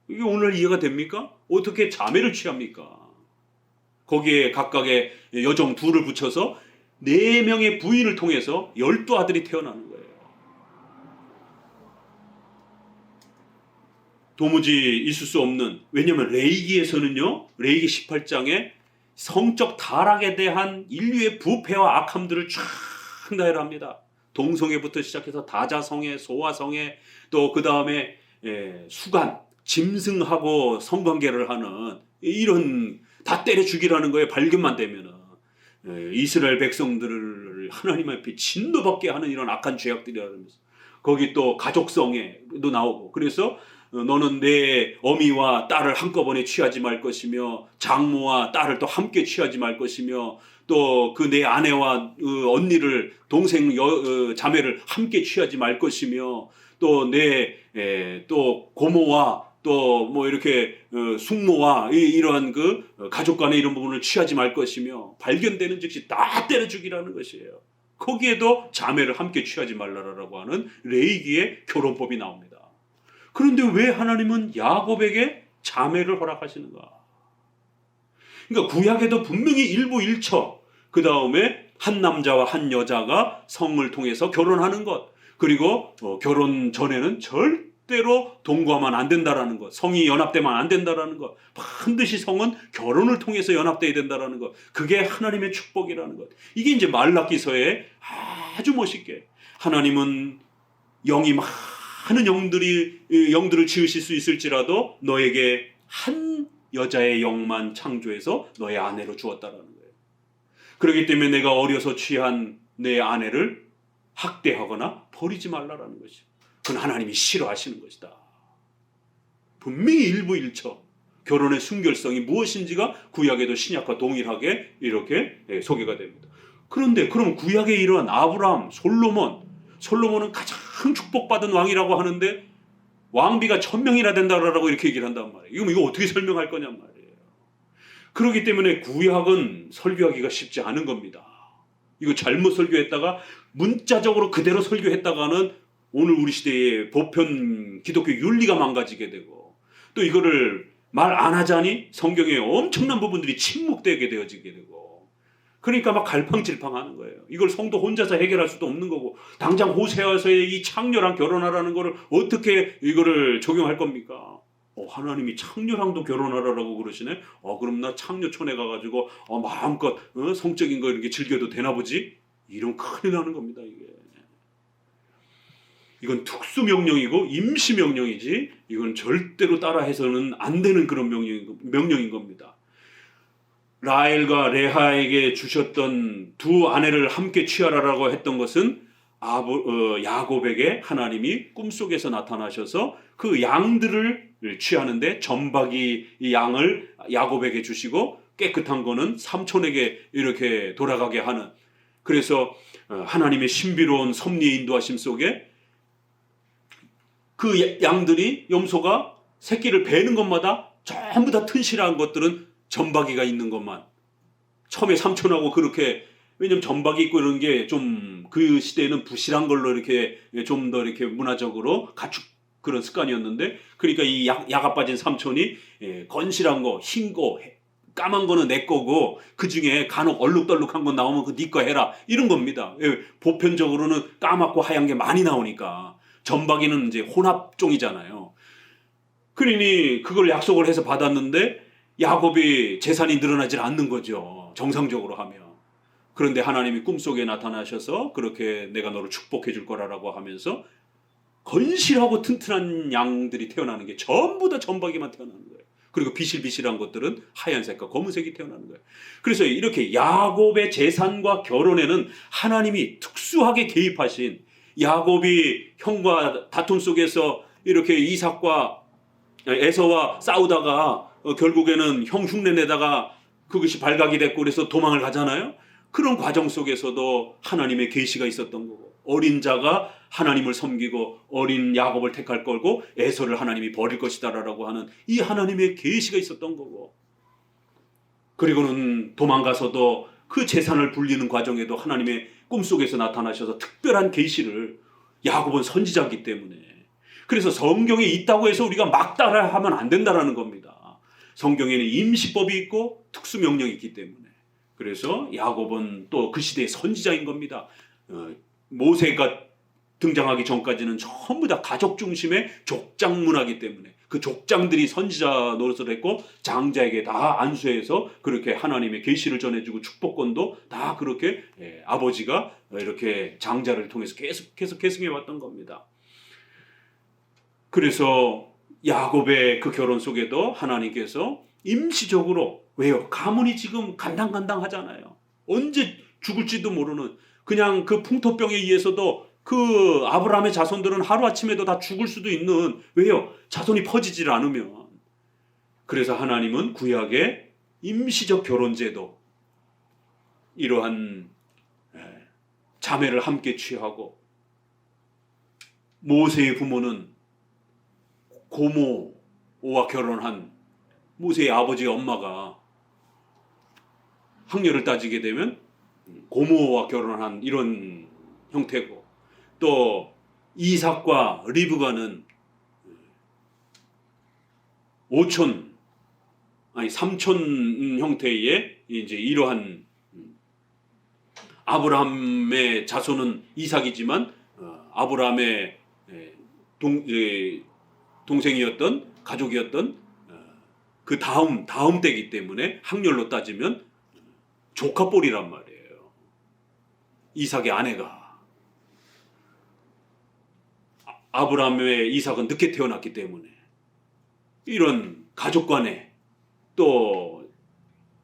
이게 오늘 이해가 됩니까? 어떻게 자매를 취합니까? 거기에 각각의 여종 2을 붙여서 4명의 부인을 통해서 12아들이 태어나는 거예요. 도무지 있을 수 없는, 왜냐하면 레위기에서는요, 레위기 18장에 성적 타락에 대한 인류의 부패와 악함들을 쫙 나열합니다. 동성애부터 시작해서 다자성애, 소아성애, 또 그 다음에 수간, 짐승하고 성관계를 하는, 이런 다 때려 죽이라는 거예요. 발견만 되면은 이스라엘 백성들을 하나님 앞에 진노받게 하는 이런 악한 죄악들이라면서, 거기 또 가족성애도 나오고, 그래서 너는 내 어미와 딸을 한꺼번에 취하지 말 것이며, 장모와 딸을 또 함께 취하지 말 것이며, 또 그 내 아내와 언니를, 동생 자매를 함께 취하지 말 것이며, 또 내 또 고모와 또 뭐 이렇게 숙모와 이러한 그 가족 간의 이런 부분을 취하지 말 것이며, 발견되는 즉시 다 때려 죽이라는 것이에요. 거기에도 자매를 함께 취하지 말라라고 하는 레위기의 결혼법이 나옵니다. 그런데 왜 하나님은 야곱에게 자매를 허락하시는가? 그러니까 구약에도 분명히 일부일처, 그 다음에 한 남자와 한 여자가 성을 통해서 결혼하는 것, 그리고 결혼 전에는 절대로 동거하면 안 된다라는 것, 성이 연합되면 안 된다라는 것, 반드시 성은 결혼을 통해서 연합돼야 된다라는 것, 그게 하나님의 축복이라는 것. 이게 이제 말라기서에 아주 멋있게, 하나님은 영이 많은 영들을 지으실 수 있을지라도 너에게 한 여자의 영만 창조해서 너의 아내로 주었다라는 거예요. 그렇기 때문에 내가 어려서 취한 내 아내를 학대하거나 버리지 말라라는 것이죠. 그건 하나님이 싫어하시는 것이다. 분명히 일부일처 결혼의 순결성이 무엇인지가 구약에도 신약과 동일하게 이렇게 소개가 됩니다. 그런데 그럼 구약에 이런 아브라함, 솔로몬은 가장 축복받은 왕이라고 하는데 왕비가 1000명이나 된다라고 이렇게 얘기를 한단 말이에요. 이거 어떻게 설명할 거냔 말이에요. 그렇기 때문에 구약은 설교하기가 쉽지 않은 겁니다. 이거 잘못 설교했다가 문자적으로 그대로 설교했다가는 오늘 우리 시대의 보편 기독교 윤리가 망가지게 되고, 또 이거를 말 안 하자니 성경의 엄청난 부분들이 침묵되게 되어지게 되고, 그러니까 막 갈팡질팡하는 거예요. 이걸 성도 혼자서 해결할 수도 없는 거고, 당장 호세아서의 이 창녀랑 결혼하라는 거를 어떻게 이거를 적용할 겁니까? 하나님이 창녀랑도 결혼하라고 그러시네. 그럼 나 창녀촌에 가가지고 마음껏 성적인 거 이렇게 즐겨도 되나 보지? 이런 큰일 나는 겁니다. 이건 특수명령이고 임시명령이지, 이건 절대로 따라해서는 안 되는 그런 명령인 겁니다. 라헬과 레아에게 주셨던 두 아내를 함께 취하라라고 했던 것은 야곱에게 하나님이 꿈속에서 나타나셔서 그 양들을 취하는데, 점박이 양을 야곱에게 주시고 깨끗한 거는 삼촌에게 이렇게 돌아가게 하는, 그래서 하나님의 신비로운 섭리의 인도하심 속에 그 양들이, 염소가 새끼를 베는 것마다 전부 다 튼실한 것들은 점박이가 있는 것만. 처음에 삼촌하고 그렇게, 왜냐면 점박이 있고 이런 게 좀 그 시대에는 부실한 걸로 이렇게 좀 더 이렇게 문화적으로 갖축 그런 습관이었는데, 그러니까 이 야가 빠진 삼촌이 건실한 거, 흰 거, 까만 거는 내 거고 그 중에 간혹 얼룩덜룩한 거 나오면 그 네 거 해라, 이런 겁니다. 보편적으로는 까맣고 하얀 게 많이 나오니까. 점박이는 이제 혼합종이잖아요. 그러니 그걸 약속을 해서 받았는데 야곱이 재산이 늘어나질 않는 거죠, 정상적으로 하면. 그런데 하나님이 꿈속에 나타나셔서 그렇게 내가 너를 축복해 줄 거라고 하면서 건실하고 튼튼한 양들이 태어나는 게 전부 다 점박이만 태어나는 거예요. 그리고 비실비실한 것들은 하얀색과 검은색이 태어나는 거예요. 그래서 이렇게 야곱의 재산과 결혼에는 하나님이 특수하게 개입하신, 야곱이 형과 다툼 속에서 이렇게 이삭과 에서와 싸우다가 결국에는 형 흉내내다가 그것이 발각이 됐고 그래서 도망을 가잖아요. 그런 과정 속에서도 하나님의 계시가 있었던 거고, 어린 자가 하나님을 섬기고 어린 야곱을 택할 거고 에서를 하나님이 버릴 것이다라고 하는 이 하나님의 계시가 있었던 거고, 그리고는 도망가서도 그 재산을 불리는 과정에도 하나님의 꿈속에서 나타나셔서 특별한 계시를, 야곱은 선지자이기 때문에. 그래서 성경에 있다고 해서 우리가 막 따라하면 안 된다라는 겁니다. 성경에는 임시법이 있고 특수명령이 있기 때문에. 그래서 야곱은 또 그 시대의 선지자인 겁니다. 모세가 등장하기 전까지는 전부 다 가족 중심의 족장 문화이기 때문에 그 족장들이 선지자 노릇을 했고, 장자에게 다 안수해서 그렇게 하나님의 계시를 전해주고 축복권도 다 그렇게 아버지가 이렇게 장자를 통해서 계속해서 계승해 왔던 겁니다. 그래서 야곱의 그 결혼 속에도 하나님께서 임시적으로, 왜요? 가문이 지금 간당간당하잖아요. 언제 죽을지도 모르는, 그냥 그 풍토병에 의해서도 그 아브라함의 자손들은 하루아침에도 다 죽을 수도 있는, 왜요? 자손이 퍼지질 않으면. 그래서 하나님은 구약의 임시적 결혼제도, 이러한 자매를 함께 취하고, 모세의 부모는 고모와 결혼한 모세의 아버지의 엄마가 학렬을 따지게 되면 고모와 결혼한 이런 형태고, 또 이삭과 리브가는 삼촌 형태의 이제 이러한, 아브라함의 자손은 이삭이지만 아브라함의 동생이었던, 가족이었던 그 다음 때이기 때문에 학렬로 따지면 조카뻘이란 말이에요. 이삭의 아내가. 아브라함의 이삭은 늦게 태어났기 때문에 이런 가족 간에, 또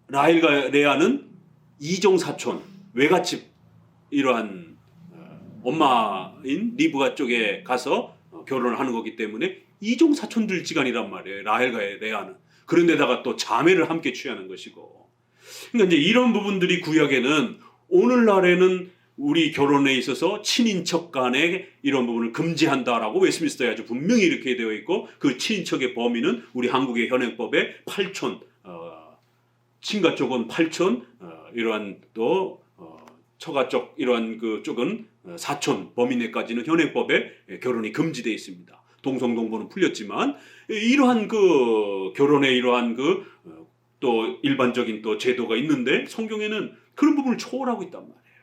라헬과 레아는 이종사촌, 외갓집, 이러한 엄마인 리브가 쪽에 가서 결혼을 하는 거기 때문에 이종사촌들 지간이란 말이에요, 라헬과 레아는. 그런데다가 또 자매를 함께 취하는 것이고. 그러니까 이제 이런 부분들이 구약에는, 오늘날에는 우리 결혼에 있어서 친인척 간에 이런 부분을 금지한다라고 웨스트민스터에 아주 분명히 이렇게 되어 있고, 그 친인척의 범위는 우리 한국의 현행법에 8촌, 친가 쪽은 8촌, 이러한 또 처가 쪽 이러한 그 쪽은 4촌 범위 내까지는 현행법에 결혼이 금지되어 있습니다. 동성동보는 풀렸지만 이러한 그 결혼의 이러한 그 또 일반적인 또 제도가 있는데, 성경에는 그런 부분을 초월하고 있단 말이에요.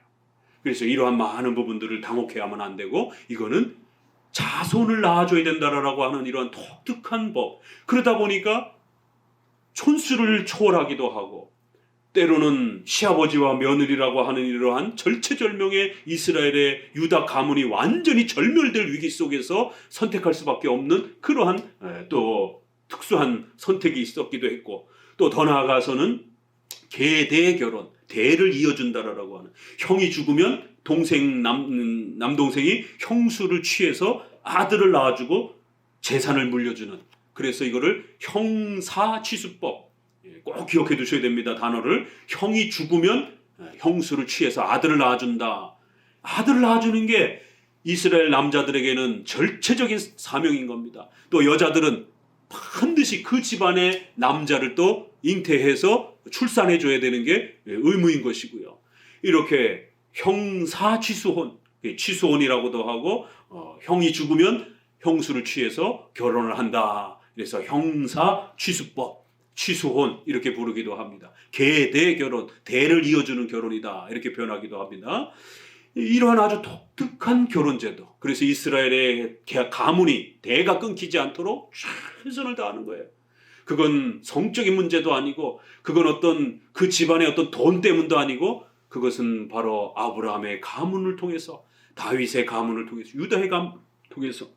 그래서 이러한 많은 부분들을 당혹해하면 안 되고 이거는 자손을 낳아줘야 된다라고 하는 이러한 독특한 법. 그러다 보니까 촌수를 초월하기도 하고 때로는 시아버지와 며느리라고 하는 이러한 절체절명의 이스라엘의 유다 가문이 완전히 절멸될 위기 속에서 선택할 수밖에 없는 그러한 또 특수한 선택이 있었기도 했고 또 더 나아가서는 계대 결혼, 대를 이어준다라고 하는 형이 죽으면 남동생이 형수를 취해서 아들을 낳아주고 재산을 물려주는 그래서 이거를 형사취수법 꼭 기억해 두셔야 됩니다. 단어를 형이 죽으면 형수를 취해서 아들을 낳아준다. 아들을 낳아주는 게 이스라엘 남자들에게는 절체적인 사명인 겁니다. 또 여자들은 반드시 그 집안의 남자를 또 잉태해서 출산해 줘야 되는 게 의무인 것이고요. 이렇게 형사취수혼, 취수혼이라고도 하고 형이 죽으면 형수를 취해서 결혼을 한다. 그래서 형사취수법, 취수혼 이렇게 부르기도 합니다. 계대 결혼, 대를 이어주는 결혼이다 이렇게 표현하기도 합니다. 이러한 아주 독특한 결혼제도. 그래서 이스라엘의 가문이 대가 끊기지 않도록 최선을 다하는 거예요. 그건 성적인 문제도 아니고 그건 어떤 그 집안의 어떤 돈 때문도 아니고 그것은 바로 아브라함의 가문을 통해서 다윗의 가문을 통해서 유다의 가문을 통해서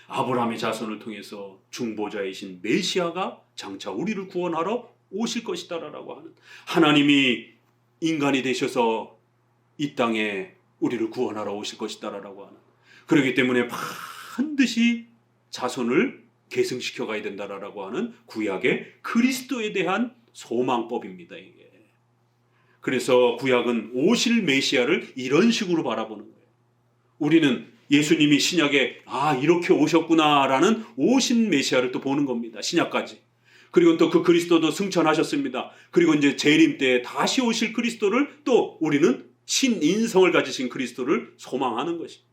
아브라함의 자손을 통해서 중보자이신 메시아가 장차 우리를 구원하러 오실 것이다라고 하는 하나님이 인간이 되셔서 이 땅에 우리를 구원하러 오실 것이다라고 하는 그렇기 때문에 반드시 자손을 계승시켜 가야 된다라고 하는 구약의 그리스도에 대한 소망법입니다. 이게. 그래서 구약은 오실 메시아를 이런 식으로 바라보는 거예요. 우리는 예수님이 신약에 이렇게 오셨구나라는 오신 메시아를 또 보는 겁니다. 신약까지. 그리고 또 그 그리스도도 승천하셨습니다. 그리고 이제 재림 때 다시 오실 그리스도를 또 우리는 신인성을 가지신 그리스도를 소망하는 것입니다.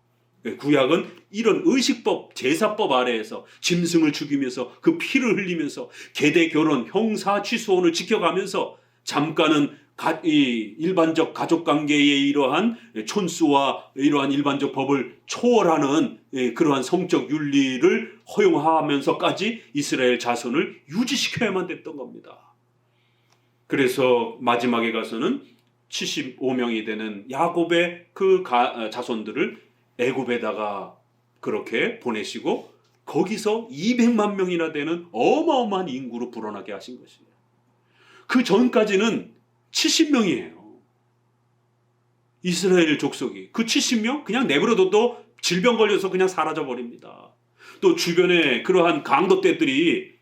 구약은 이런 의식법, 제사법 아래에서 짐승을 죽이면서 그 피를 흘리면서 계대 결혼, 형사 취소혼을 지켜가면서 잠깐은 이 일반적 가족관계의 이러한 촌수와 이러한 일반적 법을 초월하는 그러한 성적 윤리를 허용하면서까지 이스라엘 자손을 유지시켜야만 됐던 겁니다. 그래서 마지막에 가서는 75명이 되는 야곱의 그 자손들을 애굽에다가 그렇게 보내시고 거기서 200만 명이나 되는 어마어마한 인구로 불어나게 하신 것입니다. 그 전까지는 70명이에요. 이스라엘 족속이. 그 70명 그냥 내버려둬도 질병 걸려서 그냥 사라져 버립니다. 또 주변에 그러한 강도떼들이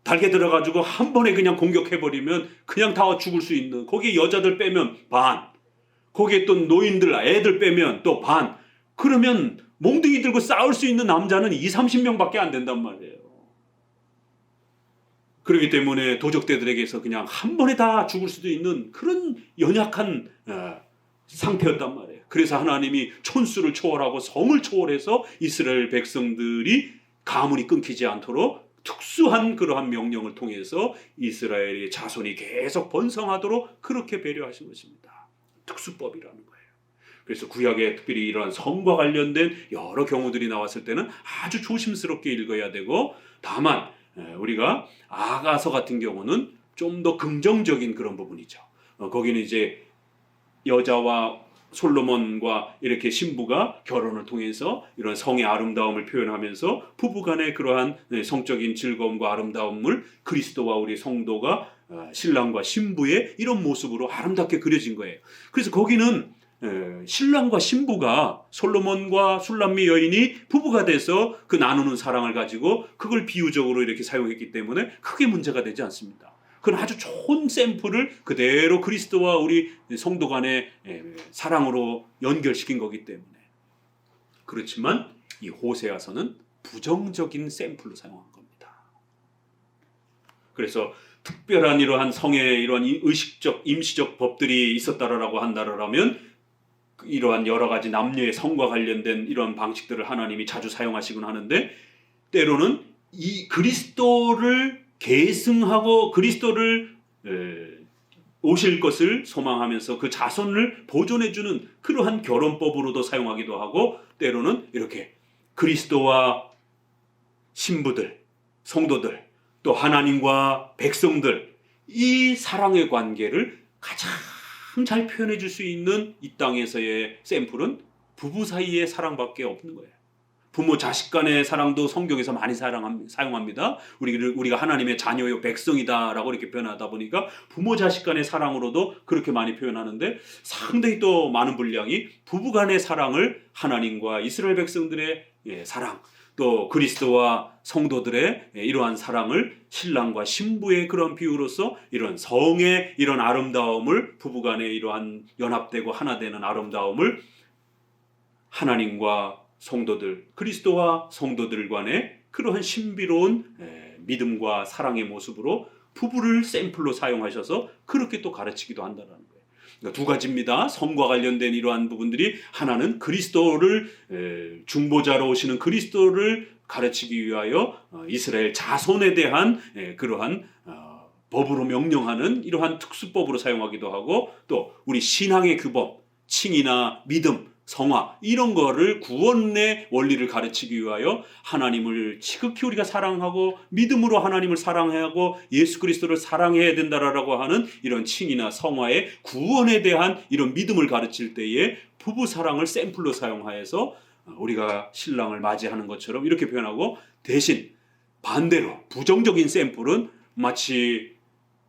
달게 들어가지고 한 번에 그냥 공격해버리면 그냥 다 죽을 수 있는 거기에 여자들 빼면 반 거기에 또 노인들 애들 빼면 또 반 그러면 몽둥이 들고 싸울 수 있는 남자는 30명밖에 안 된단 말이에요. 그렇기 때문에 도적대들에게서 그냥 한 번에 다 죽을 수도 있는 그런 연약한 상태였단 말이에요. 그래서 하나님이 촌수를 초월하고 성을 초월해서 이스라엘 백성들이 가문이 끊기지 않도록 특수한 그러한 명령을 통해서 이스라엘의 자손이 계속 번성하도록 그렇게 배려하신 것입니다. 특수법이라는 거예요. 그래서 구약에 특별히 이러한 성과 관련된 여러 경우들이 나왔을 때는 아주 조심스럽게 읽어야 되고 다만 우리가 아가서 같은 경우는 좀 더 긍정적인 그런 부분이죠. 거기는 이제 여자와 솔로몬과 이렇게 신부가 결혼을 통해서 이런 성의 아름다움을 표현하면서 부부간의 그러한 성적인 즐거움과 아름다움을 그리스도와 우리 성도가 신랑과 신부의 이런 모습으로 아름답게 그려진 거예요. 그래서 거기는 신랑과 신부가 솔로몬과 술람미 여인이 부부가 돼서 그 나누는 사랑을 가지고 그걸 비유적으로 이렇게 사용했기 때문에 크게 문제가 되지 않습니다. 그건 아주 좋은 샘플을 그대로 그리스도와 우리 성도 간의 사랑으로 연결시킨 거기 때문에. 그렇지만 이 호세아서는 부정적인 샘플로 사용한 겁니다. 그래서 특별한 이러한 성의 이러한 의식적 임시적 법들이 있었다라고 한다라면 이러한 여러 가지 남녀의 성과 관련된 이러한 방식들을 하나님이 자주 사용하시곤 하는데 때로는 이 그리스도를 계승하고 그리스도를 오실 것을 소망하면서 그 자손을 보존해주는 그러한 결혼법으로도 사용하기도 하고, 때로는 이렇게 그리스도와 신부들, 성도들, 또 하나님과 백성들, 이 사랑의 관계를 가장 잘 표현해 줄 수 있는 이 땅에서의 샘플은 부부 사이의 사랑밖에 없는 거예요. 부모 자식 간의 사랑도 성경에서 많이 사용합니다. 우리가 하나님의 자녀요 백성이다라고 이렇게 표현하다 보니까 부모 자식 간의 사랑으로도 그렇게 많이 표현하는데, 상당히 또 많은 분량이 부부 간의 사랑을 하나님과 이스라엘 백성들의 사랑, 또 그리스도와 성도들의 이러한 사랑을 신랑과 신부의 그런 비유로서 이런 성의 이런 아름다움을, 부부 간의 이러한 연합되고 하나 되는 아름다움을 하나님과 성도들, 그리스도와 성도들 간의 그러한 신비로운 믿음과 사랑의 모습으로 부부를 샘플로 사용하셔서 그렇게 또 가르치기도 한다는 거예요. 그러니까 두 가지입니다. 성과 관련된 이러한 부분들이, 하나는 그리스도를 중보자로 오시는 그리스도를 가르치기 위하여 이스라엘 자손에 대한 그러한 법으로 명령하는 이러한 특수법으로 사용하기도 하고, 또 우리 신앙의 규범, 칭의나 믿음, 성화, 이런 거를 구원의 원리를 가르치기 위하여 하나님을 지극히 우리가 사랑하고 믿음으로 하나님을 사랑해야 하고 예수 그리스도를 사랑해야 된다라고 하는 이런 칭의나 성화의 구원에 대한 이런 믿음을 가르칠 때에 부부 사랑을 샘플로 사용하여서 우리가 신랑을 맞이하는 것처럼 이렇게 표현하고, 대신 반대로 부정적인 샘플은 마치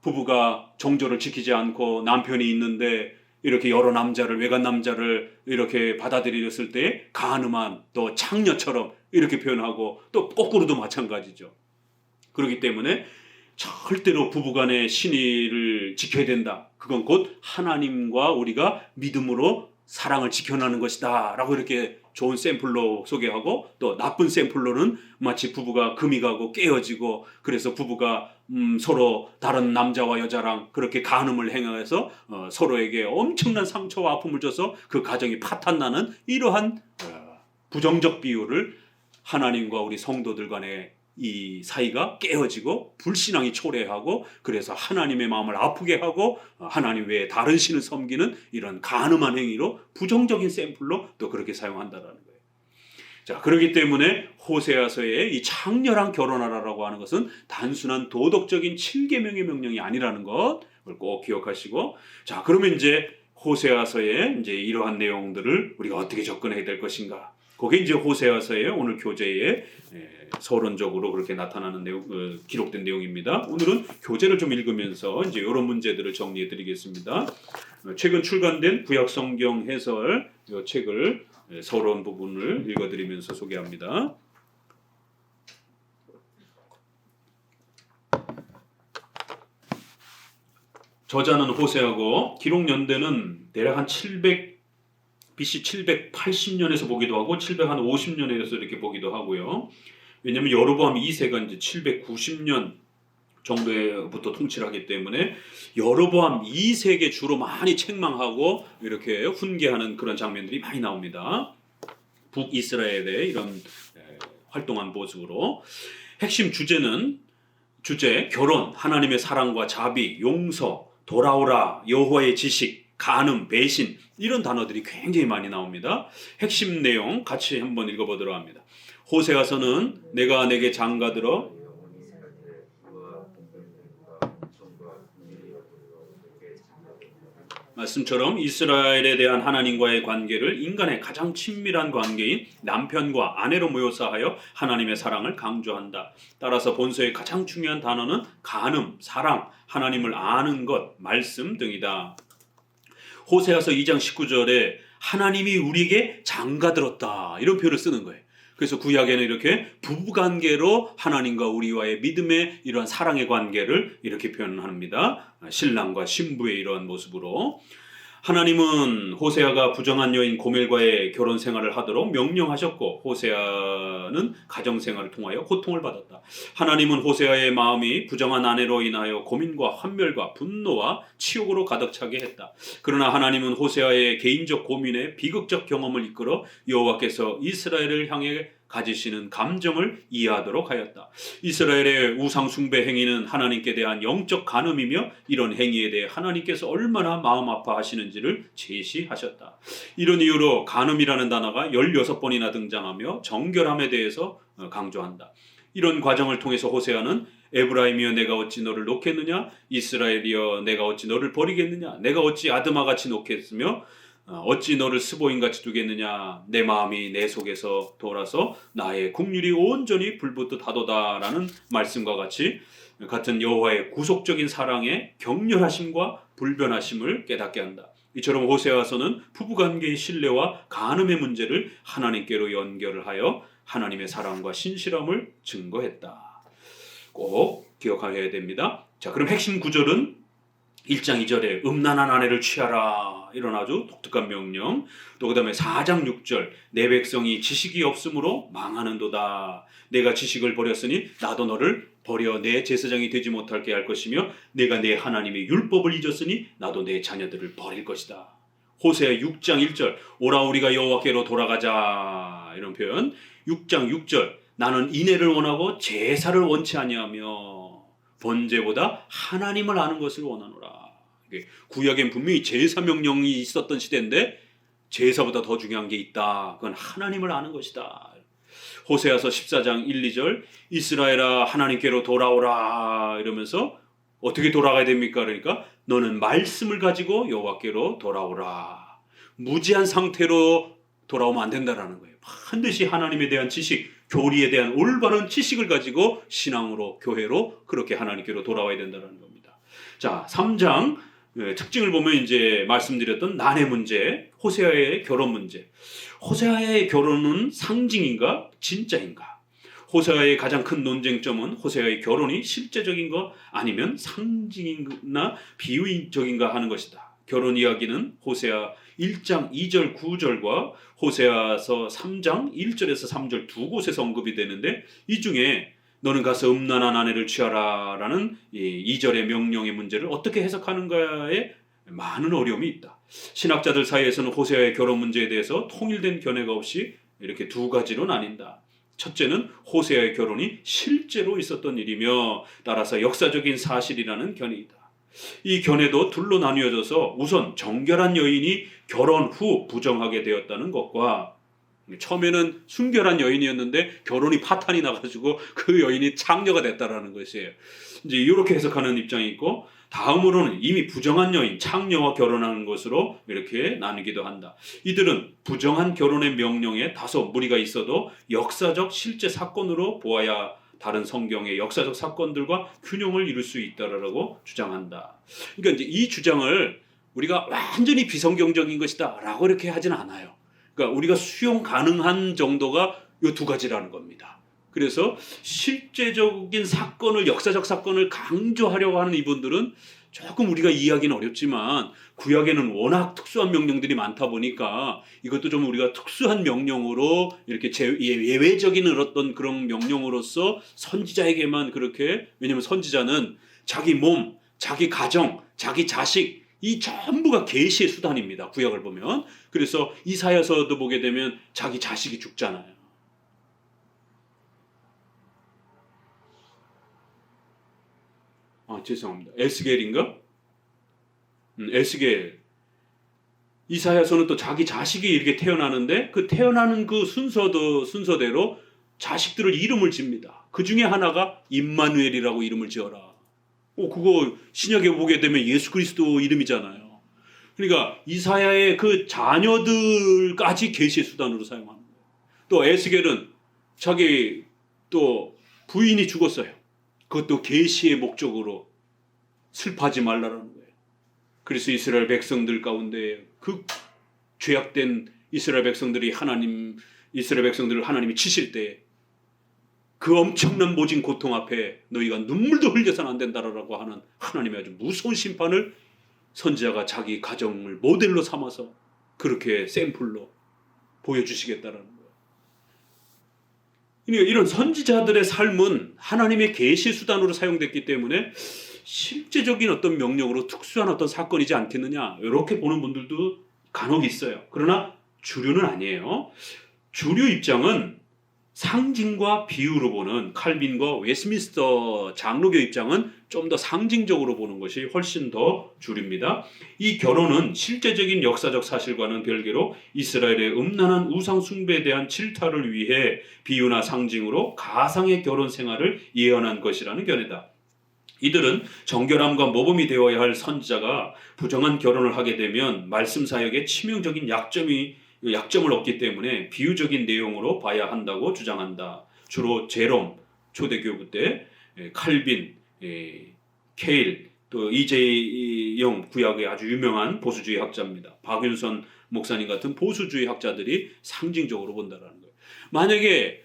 부부가 정조를 지키지 않고 남편이 있는데 이렇게 여러 남자를, 외간 남자를 이렇게 받아들였을 때 간음한 또 창녀처럼 이렇게 표현하고, 또 거꾸로도 마찬가지죠. 그렇기 때문에 절대로 부부간의 신의를 지켜야 된다. 그건 곧 하나님과 우리가 믿음으로 사랑을 지켜나는 것이다 라고 이렇게 좋은 샘플로 소개하고, 또 나쁜 샘플로는 마치 부부가 금이 가고 깨어지고, 그래서 부부가 서로 다른 남자와 여자랑 그렇게 간음을 행해서 서로에게 엄청난 상처와 아픔을 줘서 그 가정이 파탄나는 이러한 부정적 비유를 하나님과 우리 성도들 간의 이 사이가 깨어지고 불신앙이 초래하고, 그래서 하나님의 마음을 아프게 하고 하나님 외에 다른 신을 섬기는 이런 간음한 행위로 부정적인 샘플로 또 그렇게 사용한다는 거예요. 자, 그렇기 때문에 호세아서의 이 창렬한 결혼하라라고 하는 것은 단순한 도덕적인 7계명의 명령이 아니라는 것을 꼭 기억하시고, 자, 그러면 이제 호세아서의 이제 이러한 내용들을 우리가 어떻게 접근해야 될 것인가? 그게 이제 호세아서의 오늘 교재에 서론적으로 그렇게 나타나는 내용, 기록된 내용입니다. 오늘은 교재를 좀 읽으면서 이제 이런 문제들을 정리해 드리겠습니다. 최근 출간된 구약 성경 해설 이 책을 서론 부분을 읽어드리면서 소개합니다. 저자는 호세아고, 기록 연대는 대략 한 BC 780년에서 보기도 하고 750년에서 이렇게 보기도 하고요. 왜냐하면 여로보암 2세가 이제 790년 정도부터 통치를 하기 때문에 여로보암 2세에게 주로 많이 책망하고 이렇게 훈계하는 그런 장면들이 많이 나옵니다. 북이스라엘의 이런 활동한 모습으로. 핵심 주제 결혼, 하나님의 사랑과 자비, 용서, 돌아오라, 여호와의 지식, 간음, 배신, 이런 단어들이 굉장히 많이 나옵니다. 핵심 내용 같이 한번 읽어보도록 합니다. 호세아서는 내가 내게 장가들어 말씀처럼 이스라엘에 대한 하나님과의 관계를 인간의 가장 친밀한 관계인 남편과 아내로 묘사하여 하나님의 사랑을 강조한다. 따라서 본서의 가장 중요한 단어는 간음, 사랑, 하나님을 아는 것, 말씀 등이다. 호세아서 2장 19절에 하나님이 우리에게 장가들었다 이런 표현을 쓰는 거예요. 그래서 구약에는 이렇게 부부관계로 하나님과 우리와의 믿음의 이러한 사랑의 관계를 이렇게 표현합니다. 신랑과 신부의 이러한 모습으로. 하나님은 호세아가 부정한 여인 고멜과의 결혼 생활을 하도록 명령하셨고, 호세아는 가정 생활을 통하여 고통을 받았다. 하나님은 호세아의 마음이 부정한 아내로 인하여 고민과 환멸과 분노와 치욕으로 가득 차게 했다. 그러나 하나님은 호세아의 개인적 고민에 비극적 경험을 이끌어 여호와께서 이스라엘을 향해 가지시는 감정을 이해하도록 하였다. 이스라엘의 우상 숭배 행위는 하나님께 대한 영적 간음이며 이런 행위에 대해 하나님께서 얼마나 마음 아파하시는지를 제시하셨다. 이런 이유로 간음이라는 단어가 16번이나 등장하며 정결함에 대해서 강조한다. 이런 과정을 통해서 호세아는 에브라임이여 내가 어찌 너를 놓겠느냐, 이스라엘이여 내가 어찌 너를 버리겠느냐, 내가 어찌 아드마같이 놓겠으며 어찌 너를 스보임같이 두겠느냐, 내 마음이 내 속에서 돌아서 나의 국률이 온전히 불붙듯 하도다라는 말씀과 같은 여호와의 구속적인 사랑의 격렬하심과 불변하심을 깨닫게 한다. 이처럼 호세아서는 부부관계의 신뢰와 간음의 문제를 하나님께로 연결을 하여 하나님의 사랑과 신실함을 증거했다. 꼭 기억해야 됩니다. 자, 그럼 핵심 구절은 1장 2절에 음란한 아내를 취하라, 이런 아주 독특한 명령. 또 그 다음에 4장 6절 내 백성이 지식이 없으므로 망하는도다. 내가 지식을 버렸으니 나도 너를 버려 내 제사장이 되지 못하게 할 것이며 내가 내 하나님의 율법을 잊었으니 나도 내 자녀들을 버릴 것이다. 호세아 6장 1절 오라 우리가 여호와께로 돌아가자, 이런 표현. 6장 6절 나는 인애를 원하고 제사를 원치 아니하며 번제보다 하나님을 아는 것을 원하노라. 구약엔 분명히 제사 명령이 있었던 시대인데 제사보다 더 중요한 게 있다. 그건 하나님을 아는 것이다. 호세아서 14장 1, 2절 이스라엘아 하나님께로 돌아오라, 이러면서 어떻게 돌아가야 됩니까? 그러니까 너는 말씀을 가지고 여호와께로 돌아오라. 무지한 상태로 돌아오면 안 된다라는 거예요. 반드시 하나님에 대한 지식, 교리에 대한 올바른 지식을 가지고 신앙으로, 교회로 그렇게 하나님께로 돌아와야 된다는 겁니다. 자, 3장 특징을 보면 이제 말씀드렸던 난의 문제, 호세아의 결혼 문제. 호세아의 결혼은 상징인가 진짜인가? 호세아의 가장 큰 논쟁점은 호세아의 결혼이 실제적인가 아니면 상징이나 비유적인가 하는 것이다. 결혼 이야기는 호세아 1장 2절 9절과 호세아서 3장 1절에서 3절 두 곳에서 언급이 되는데, 이 중에 너는 가서 음란한 아내를 취하라 라는 2절의 명령의 문제를 어떻게 해석하는가에 많은 어려움이 있다. 신학자들 사이에서는 호세아의 결혼 문제에 대해서 통일된 견해가 없이 이렇게 두 가지로 나뉜다. 첫째는 호세아의 결혼이 실제로 있었던 일이며 따라서 역사적인 사실이라는 견해이다. 이 견해도 둘로 나뉘어져서 우선 정결한 여인이 결혼 후 부정하게 되었다는 것과 처음에는 순결한 여인이었는데 결혼이 파탄이 나가지고 그 여인이 창녀가 됐다라는 것이에요. 이제 이렇게 해석하는 입장이 있고, 다음으로는 이미 부정한 여인, 창녀와 결혼하는 것으로 이렇게 나누기도 한다. 이들은 부정한 결혼의 명령에 다소 무리가 있어도 역사적 실제 사건으로 보아야 다른 성경의 역사적 사건들과 균형을 이룰 수 있다라고 주장한다. 그러니까 이제 이 주장을 우리가 완전히 비성경적인 것이다 라고 이렇게 하진 않아요. 그러니까 우리가 수용 가능한 정도가 이 두 가지라는 겁니다. 그래서 실제적인 사건을, 역사적 사건을 강조하려고 하는 이분들은 조금 우리가 이해하기는 어렵지만 구약에는 워낙 특수한 명령들이 많다 보니까 이것도 좀 우리가 특수한 명령으로 이렇게 예외적인 어떤 그런 명령으로서 선지자에게만 그렇게, 왜냐하면 선지자는 자기 몸, 자기 가정, 자기 자식, 이 전부가 계시의 수단입니다. 구약을 보면. 그래서 이사야서도 보게 되면 자기 자식이 죽잖아요. 죄송합니다. 에스겔인가? 에스겔. 이사야서는 또 자기 자식이 이렇게 태어나는데 그 태어나는 그 순서대로 자식들을 이름을 집니다. 그 중에 하나가 임마누엘이라고 이름을 지어라. 그거 신약에 보게 되면 예수 그리스도 이름이잖아요. 그러니까 이사야의 그 자녀들까지 계시의 수단으로 사용하는 거예요. 또 에스겔은 자기 또 부인이 죽었어요. 그것도 계시의 목적으로 슬퍼하지 말라라는 거예요. 그래서 이스라엘 백성들 가운데 그 죄악된 이스라엘 백성들을 하나님이 치실 때 그 엄청난 모진 고통 앞에 너희가 눈물도 흘려서는 안 된다라고 하는 하나님의 아주 무서운 심판을 선지자가 자기 가정을 모델로 삼아서 그렇게 샘플로 보여주시겠다라는 거예요. 그러니까 이런 선지자들의 삶은 하나님의 계시 수단으로 사용됐기 때문에 실제적인 어떤 명령으로 특수한 어떤 사건이지 않겠느냐, 이렇게 보는 분들도 간혹 있어요. 그러나 주류는 아니에요. 주류 입장은 상징과 비유로 보는 칼빈과 웨스민스터 장로교 입장은 좀 더 상징적으로 보는 것이 훨씬 더 주립니다. 이 결혼은 실제적인 역사적 사실과는 별개로 이스라엘의 음란한 우상 숭배에 대한 질타를 위해 비유나 상징으로 가상의 결혼 생활을 예언한 것이라는 견해다. 이들은 정결함과 모범이 되어야 할 선지자가 부정한 결혼을 하게 되면 말씀 사역에 치명적인 약점을 얻기 때문에 비유적인 내용으로 봐야 한다고 주장한다. 주로 제롬 초대교부 때, 칼빈, 케일, 또 이재영 구약의 아주 유명한 보수주의 학자입니다. 박윤선 목사님 같은 보수주의 학자들이 상징적으로 본다라는 거예요. 만약에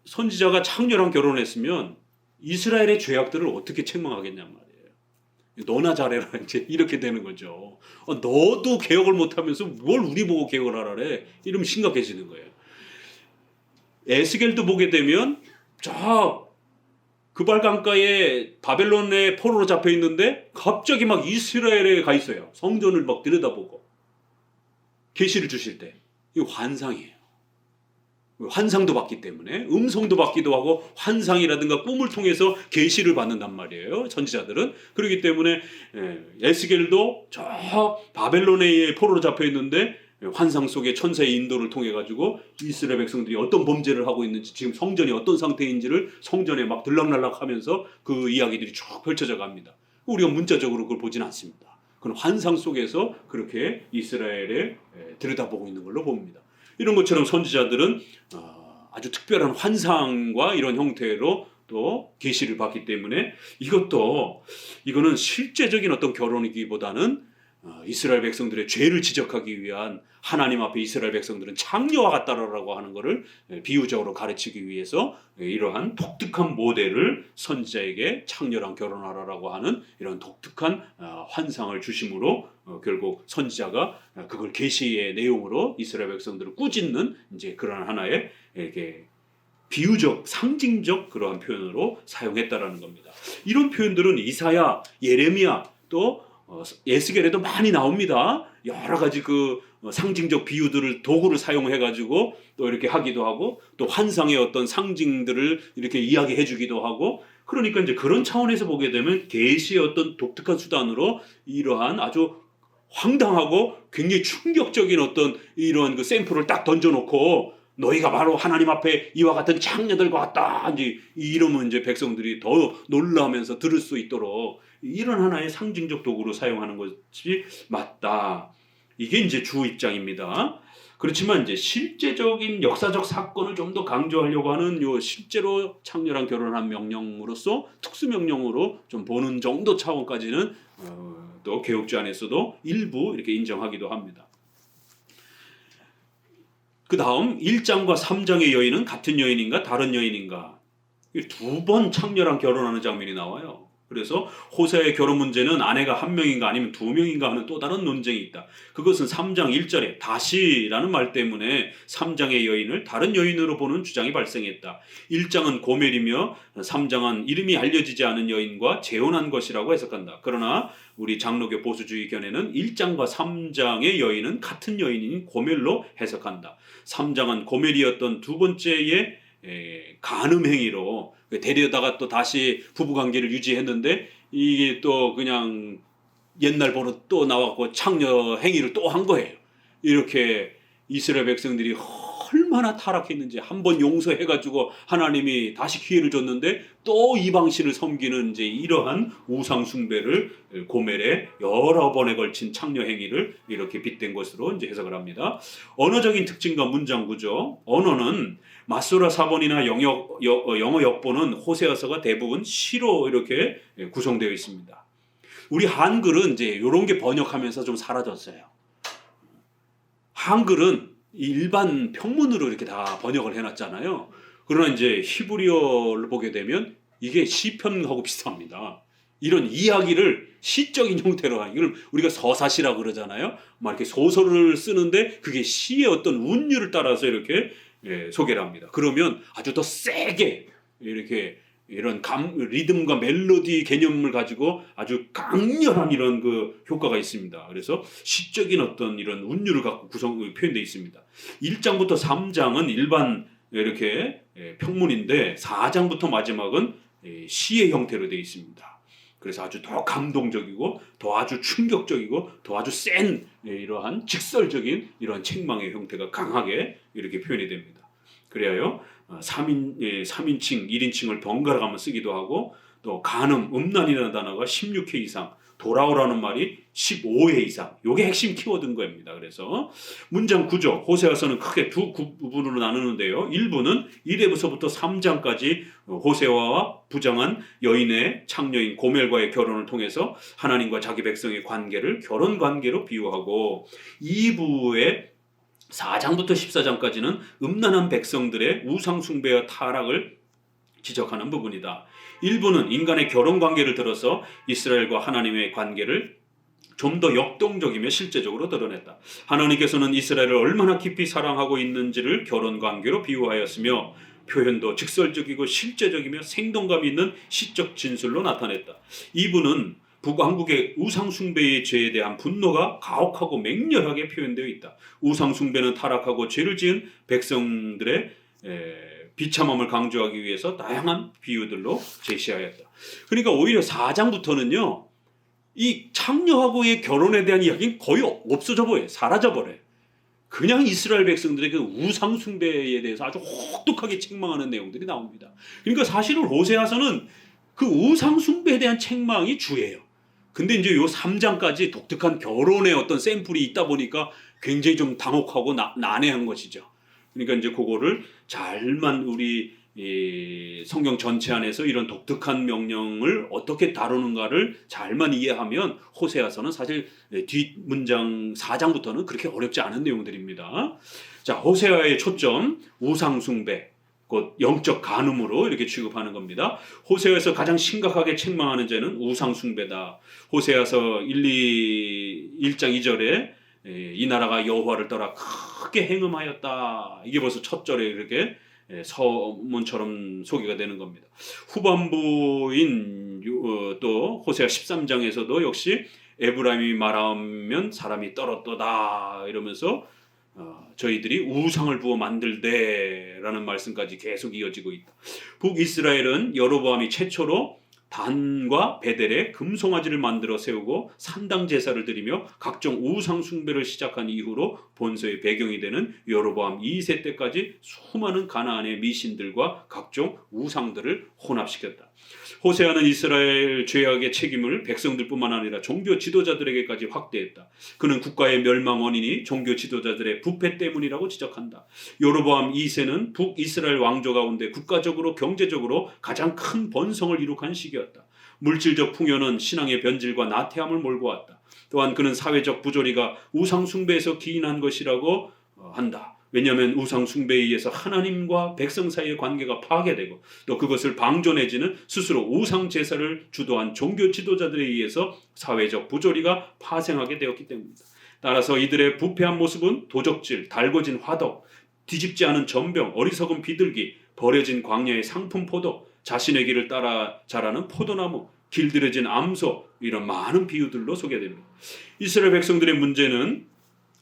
선지자가 창녀랑 결혼했으면 이스라엘의 죄악들을 어떻게 책망하겠냔 말이에요. 너나 잘해라 이제 이렇게 되는 거죠. 너도 개혁을 못하면서 뭘 우리 보고 개혁을 하라래? 이러면 심각해지는 거예요. 에스겔도 보게 되면 저 그발 강가에 바벨론의 포로로 잡혀 있는데 갑자기 막 이스라엘에 가 있어요. 성전을 막 들여다보고 계시를 주실 때 이거 환상이에요. 환상도 받기 때문에 음성도 받기도 하고 환상이라든가 꿈을 통해서 계시를 받는단 말이에요. 선지자들은. 그렇기 때문에 에스겔도 저 바벨론의 포로로 잡혀 있는데 환상 속에 천사의 인도를 통해 가지고 이스라엘 백성들이 어떤 범죄를 하고 있는지 지금 성전이 어떤 상태인지를 성전에 막 들락날락하면서 그 이야기들이 쭉 펼쳐져 갑니다. 우리가 문자적으로 그걸 보지는 않습니다. 그건 환상 속에서 그렇게 이스라엘에 들여다보고 있는 걸로 봅니다. 이런 것처럼 선지자들은 아주 특별한 환상과 이런 형태로 또 계시를 받기 때문에 이거는 실제적인 어떤 결혼이기보다는 이스라엘 백성들의 죄를 지적하기 위한 하나님 앞에 이스라엘 백성들은 창녀와 같다라고 하는 것을 비유적으로 가르치기 위해서 이러한 독특한 모델을 선지자에게 창녀랑 결혼하라라고 하는 이런 독특한 환상을 주심으로 결국 선지자가 그걸 계시의 내용으로 이스라엘 백성들을 꾸짖는 이제 그런 하나의 이렇게 비유적, 상징적 그러한 표현으로 사용했다라는 겁니다. 이런 표현들은 이사야, 예레미야 또 에스겔에도 많이 나옵니다. 여러 가지 그 상징적 비유들을 도구를 사용해 가지고 또 이렇게 하기도 하고 또 환상의 어떤 상징들을 이렇게 이야기해 주기도 하고 그러니까 이제 그런 차원에서 보게 되면 계시의 어떤 독특한 수단으로 이러한 아주 황당하고 굉장히 충격적인 어떤 이러한 그 샘플을 딱 던져놓고 너희가 바로 하나님 앞에 이와 같은 창녀들과 같다. 이제 이러면 이제 백성들이 더 놀라면서 들을 수 있도록 이런 하나의 상징적 도구로 사용하는 것이 맞다. 이게 이제 주 입장입니다. 그렇지만 이제 실제적인 역사적 사건을 좀 더 강조하려고 하는 요 실제로 창녀랑 결혼한 명령으로서 특수 명령으로 좀 보는 정도 차원까지는 또 개혁주 안에서도 일부 이렇게 인정하기도 합니다. 그 다음 1장과 3장의 여인은 같은 여인인가 다른 여인인가 두 번 창녀랑 결혼하는 장면이 나와요. 그래서 호세아의 결혼 문제는 아내가 한 명인가 아니면 두 명인가 하는 또 다른 논쟁이 있다. 그것은 3장 1절에 다시라는 말 때문에 3장의 여인을 다른 여인으로 보는 주장이 발생했다. 1장은 고멜이며 3장은 이름이 알려지지 않은 여인과 재혼한 것이라고 해석한다. 그러나 우리 장로교 보수주의 견해는 1장과 3장의 여인은 같은 여인인 고멜로 해석한다. 3장은 고멜이었던 두 번째의 간음 행위로 데려다가 또 다시 부부관계를 유지했는데 이게 또 그냥 옛날 버릇 또 나왔고 창녀 행위를 또 한 거예요. 이렇게 이스라엘 백성들이 얼마나 타락했는지 한번 용서해가지고 하나님이 다시 기회를 줬는데 또 이방신을 섬기는 이제 이러한 우상 숭배를 고멜에 여러 번에 걸친 창녀 행위를 이렇게 빗댄 것으로 이제 해석을 합니다. 언어적인 특징과 문장 구조. 언어는 마소라 사본이나 영어 역본은 호세아서가 대부분 시로 이렇게 구성되어 있습니다. 우리 한글은 이제 이런 게 번역하면서 좀 사라졌어요. 한글은 일반 평문으로 이렇게 다 번역을 해놨잖아요. 그러나 이제 히브리어를 보게 되면 이게 시편하고 비슷합니다. 이런 이야기를 시적인 형태로 이걸 우리가 서사시라고 그러잖아요. 막 이렇게 소설을 쓰는데 그게 시의 어떤 운율을 따라서 이렇게 소개를 합니다. 그러면 아주 더 세게 이렇게 이런 리듬과 멜로디 개념을 가지고 아주 강렬한 이런 그 효과가 있습니다. 그래서 시적인 어떤 이런 운율을 갖고 표현되어 있습니다. 1장부터 3장은 일반 이렇게 평문인데 4장부터 마지막은 시의 형태로 되어 있습니다. 그래서 아주 더 감동적이고 더 아주 충격적이고 더 아주 센 이러한 직설적인 이러한 책망의 형태가 강하게 이렇게 표현이 됩니다. 그래야 3인칭, 1인칭을 번갈아 가며 쓰기도 하고 또 간음, 음란이라는 단어가 16회 이상, 돌아오라는 말이 15회 이상. 이게 핵심 키워드인 겁니다. 그래서 문장 구조, 호세아서는 크게 두 부분으로 나누는데요. 1부는 1회부터 3장까지 호세아와 부정한 여인의 창녀인 고멜과의 결혼을 통해서 하나님과 자기 백성의 관계를 결혼 관계로 비유하고, 2부의 4장부터 14장까지는 음란한 백성들의 우상 숭배와 타락을 지적하는 부분이다. 1부는 인간의 결혼 관계를 들어서 이스라엘과 하나님의 관계를 좀 더 역동적이며 실제적으로 드러냈다. 하나님께서는 이스라엘을 얼마나 깊이 사랑하고 있는지를 결혼 관계로 비유하였으며 표현도 직설적이고 실제적이며 생동감 있는 시적 진술로 나타냈다. 2부는 북왕국의 우상숭배의 죄에 대한 분노가 가혹하고 맹렬하게 표현되어 있다. 우상숭배는 타락하고 죄를 지은 백성들의 비참함을 강조하기 위해서 다양한 비유들로 제시하였다. 그러니까 오히려 4장부터는요, 이 창녀하고의 결혼에 대한 이야기는 거의 없어져 버려요. 사라져 버려요. 그냥 이스라엘 백성들의 그 우상 숭배에 대해서 아주 혹독하게 책망하는 내용들이 나옵니다. 그러니까 사실은 호세아서는 그 우상 숭배에 대한 책망이 주예요. 근데 이제 요 3장까지 독특한 결혼의 어떤 샘플이 있다 보니까 굉장히 좀 당혹하고 난해한 것이죠. 그러니까 이제 그거를 잘만 우리 성경 전체 안에서 이런 독특한 명령을 어떻게 다루는가를 잘만 이해하면 호세아서는 사실 뒷문장 4장부터는 그렇게 어렵지 않은 내용들입니다. 자, 호세아의 초점, 우상숭배, 곧 영적 간음으로 이렇게 취급하는 겁니다. 호세아에서 가장 심각하게 책망하는 죄는 우상숭배다. 호세아서 1장 2절에 이 나라가 여호와를 떠나 크게 행음하였다. 이게 벌써 첫 절에 이렇게 서문처럼 소개가 되는 겁니다. 후반부인 또 호세아 13장에서도 역시 에브라임이 말하면 사람이 떨었도다 이러면서 저희들이 우상을 부어 만들되라는 말씀까지 계속 이어지고 있다. 북이스라엘은 여로보암이 최초로 단과 베델에 금송아지를 만들어 세우고 산당 제사를 드리며 각종 우상 숭배를 시작한 이후로 본서의 배경이 되는 여로보암 2세 때까지 수많은 가나안의 미신들과 각종 우상들을 혼합시켰다. 호세아는 이스라엘 죄악의 책임을 백성들뿐만 아니라 종교 지도자들에게까지 확대했다. 그는 국가의 멸망 원인이 종교 지도자들의 부패 때문이라고 지적한다. 여로보암 2세는 북이스라엘 왕조 가운데 국가적으로 경제적으로 가장 큰 번성을 이룩한 시기였다. 물질적 풍요는 신앙의 변질과 나태함을 몰고 왔다. 또한 그는 사회적 부조리가 우상 숭배에서 기인한 것이라고 한다. 왜냐하면 우상 숭배에 의해서 하나님과 백성 사이의 관계가 파괴되고 또 그것을 방조내지는 스스로 우상 제사를 주도한 종교 지도자들에 의해서 사회적 부조리가 파생하게 되었기 때문입니다. 따라서 이들의 부패한 모습은 도적질, 달궈진 화덕, 뒤집지 않은 전병, 어리석은 비둘기, 버려진 광야의 상품 포도, 자신의 길을 따라 자라는 포도나무, 길들여진 암소, 이런 많은 비유들로 소개됩니다. 이스라엘 백성들의 문제는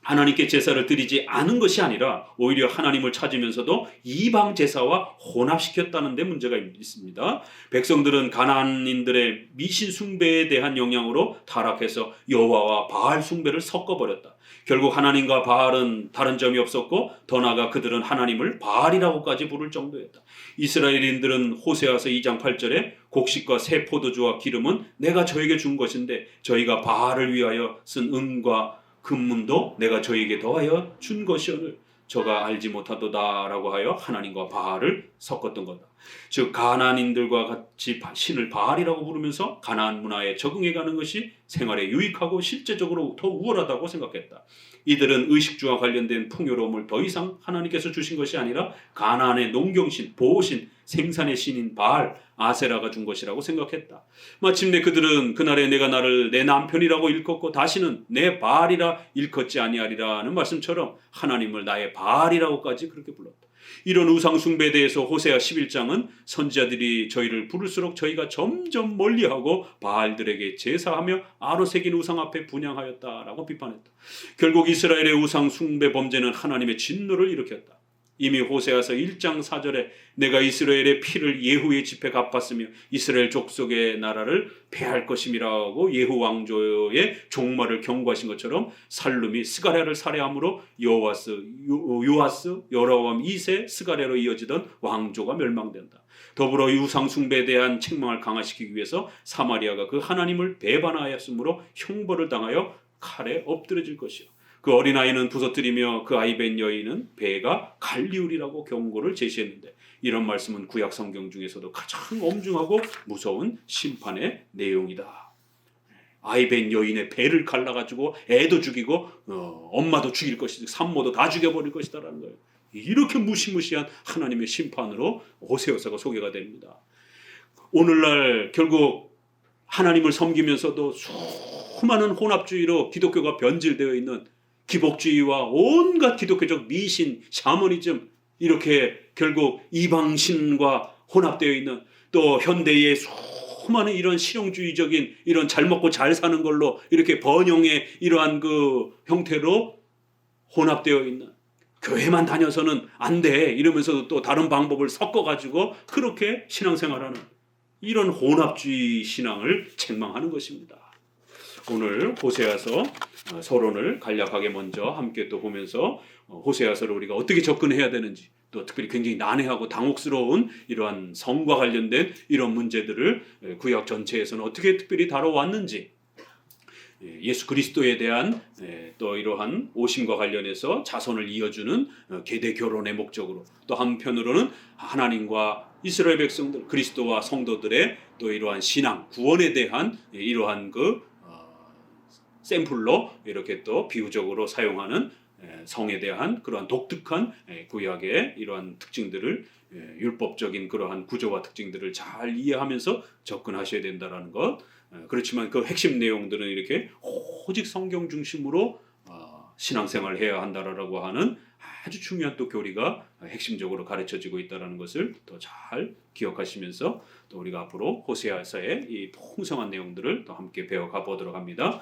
하나님께 제사를 드리지 않은 것이 아니라 오히려 하나님을 찾으면서도 이방 제사와 혼합시켰다는 데 문제가 있습니다. 백성들은 가나안인들의 미신 숭배에 대한 영향으로 타락해서 여호와와 바알 숭배를 섞어버렸다. 결국 하나님과 바알은 다른 점이 없었고 더 나아가 그들은 하나님을 바알이라고까지 부를 정도였다. 이스라엘인들은 호세아서 2장 8절에 곡식과 새 포도주와 기름은 내가 저에게 준 것인데 저희가 바알을 위하여 쓴 은과 금문도 내가 저에게 더하여 준 것이오늘 저가 알지 못하도다 라고 하여 하나님과 바알을 섞었던 거다. 즉 가나안인들과 같이 신을 바알이라고 부르면서 가나안 문화에 적응해가는 것이 생활에 유익하고 실제적으로 더 우월하다고 생각했다. 이들은 의식주와 관련된 풍요로움을 더 이상 하나님께서 주신 것이 아니라 가나안의 농경신, 보호신, 생산의 신인 바알, 아세라가 준 것이라고 생각했다. 마침내 그들은 그날에 내가 나를 내 남편이라고 일컫고 다시는 내 바알이라 일컫지 아니하리라는 말씀처럼 하나님을 나의 바알이라고까지 그렇게 불렀다. 이런 우상 숭배에 대해서 호세아 11장은 선지자들이 저희를 부를수록 저희가 점점 멀리하고 바알들에게 제사하며 아로 새긴 우상 앞에 분향하였다라고 비판했다. 결국 이스라엘의 우상 숭배 범죄는 하나님의 진노를 일으켰다. 이미 호세아서 1장 4절에 내가 이스라엘의 피를 예후의 집에 갚았으며 이스라엘 족속의 나라를 패할 것임이라고 예후 왕조의 종말을 경고하신 것처럼 살룸이 스가랴를 살해함으로 요아스, 여로보암 2세 스가랴로 이어지던 왕조가 멸망된다. 더불어 유상 숭배에 대한 책망을 강화시키기 위해서 사마리아가 그 하나님을 배반하였으므로 형벌을 당하여 칼에 엎드러질 것이요. 그 어린아이는 부서뜨리며 그 아이벤 여인은 배가 갈리울이라고 경고를 제시했는데, 이런 말씀은 구약 성경 중에서도 가장 엄중하고 무서운 심판의 내용이다. 아이벤 여인의 배를 갈라가지고 애도 죽이고 엄마도 죽일 것이다, 산모도 다 죽여버릴 것이다라는 거예요. 이렇게 무시무시한 하나님의 심판으로 호세아서가 소개가 됩니다. 오늘날 결국 하나님을 섬기면서도 수많은 혼합주의로 기독교가 변질되어 있는 기복주의와 온갖 기독교적 미신, 샤머니즘, 이렇게 결국 이방신과 혼합되어 있는, 또 현대의 수많은 이런 실용주의적인 이런 잘 먹고 잘 사는 걸로 이렇게 번영의 이러한 그 형태로 혼합되어 있는, 교회만 다녀서는 안 돼 이러면서도 또 다른 방법을 섞어가지고 그렇게 신앙생활하는 이런 혼합주의 신앙을 책망하는 것입니다. 오늘 호세아서 서론을 간략하게 먼저 함께 또 보면서 호세아서를 우리가 어떻게 접근해야 되는지, 또 특별히 굉장히 난해하고 당혹스러운 이러한 성과 관련된 이런 문제들을 구약 전체에서는 어떻게 특별히 다뤄왔는지, 예수 그리스도에 대한 또 이러한 오심과 관련해서 자손을 이어주는 계대 결혼의 목적으로, 또 한편으로는 하나님과 이스라엘 백성들, 그리스도와 성도들의 또 이러한 신앙, 구원에 대한 이러한 그 샘플로 이렇게 또 비유적으로 사용하는 성에 대한 그러한 독특한 구약의 이러한 특징들을, 율법적인 그러한 구조와 특징들을 잘 이해하면서 접근하셔야 된다는 것. 그렇지만 그 핵심 내용들은 이렇게 오직 성경 중심으로 신앙생활을 해야 한다라고 하는 아주 중요한 또 교리가 핵심적으로 가르쳐지고 있다는 것을 또 잘 기억하시면서 또 우리가 앞으로 호세아서의 이 풍성한 내용들을 또 함께 배워가 보도록 합니다.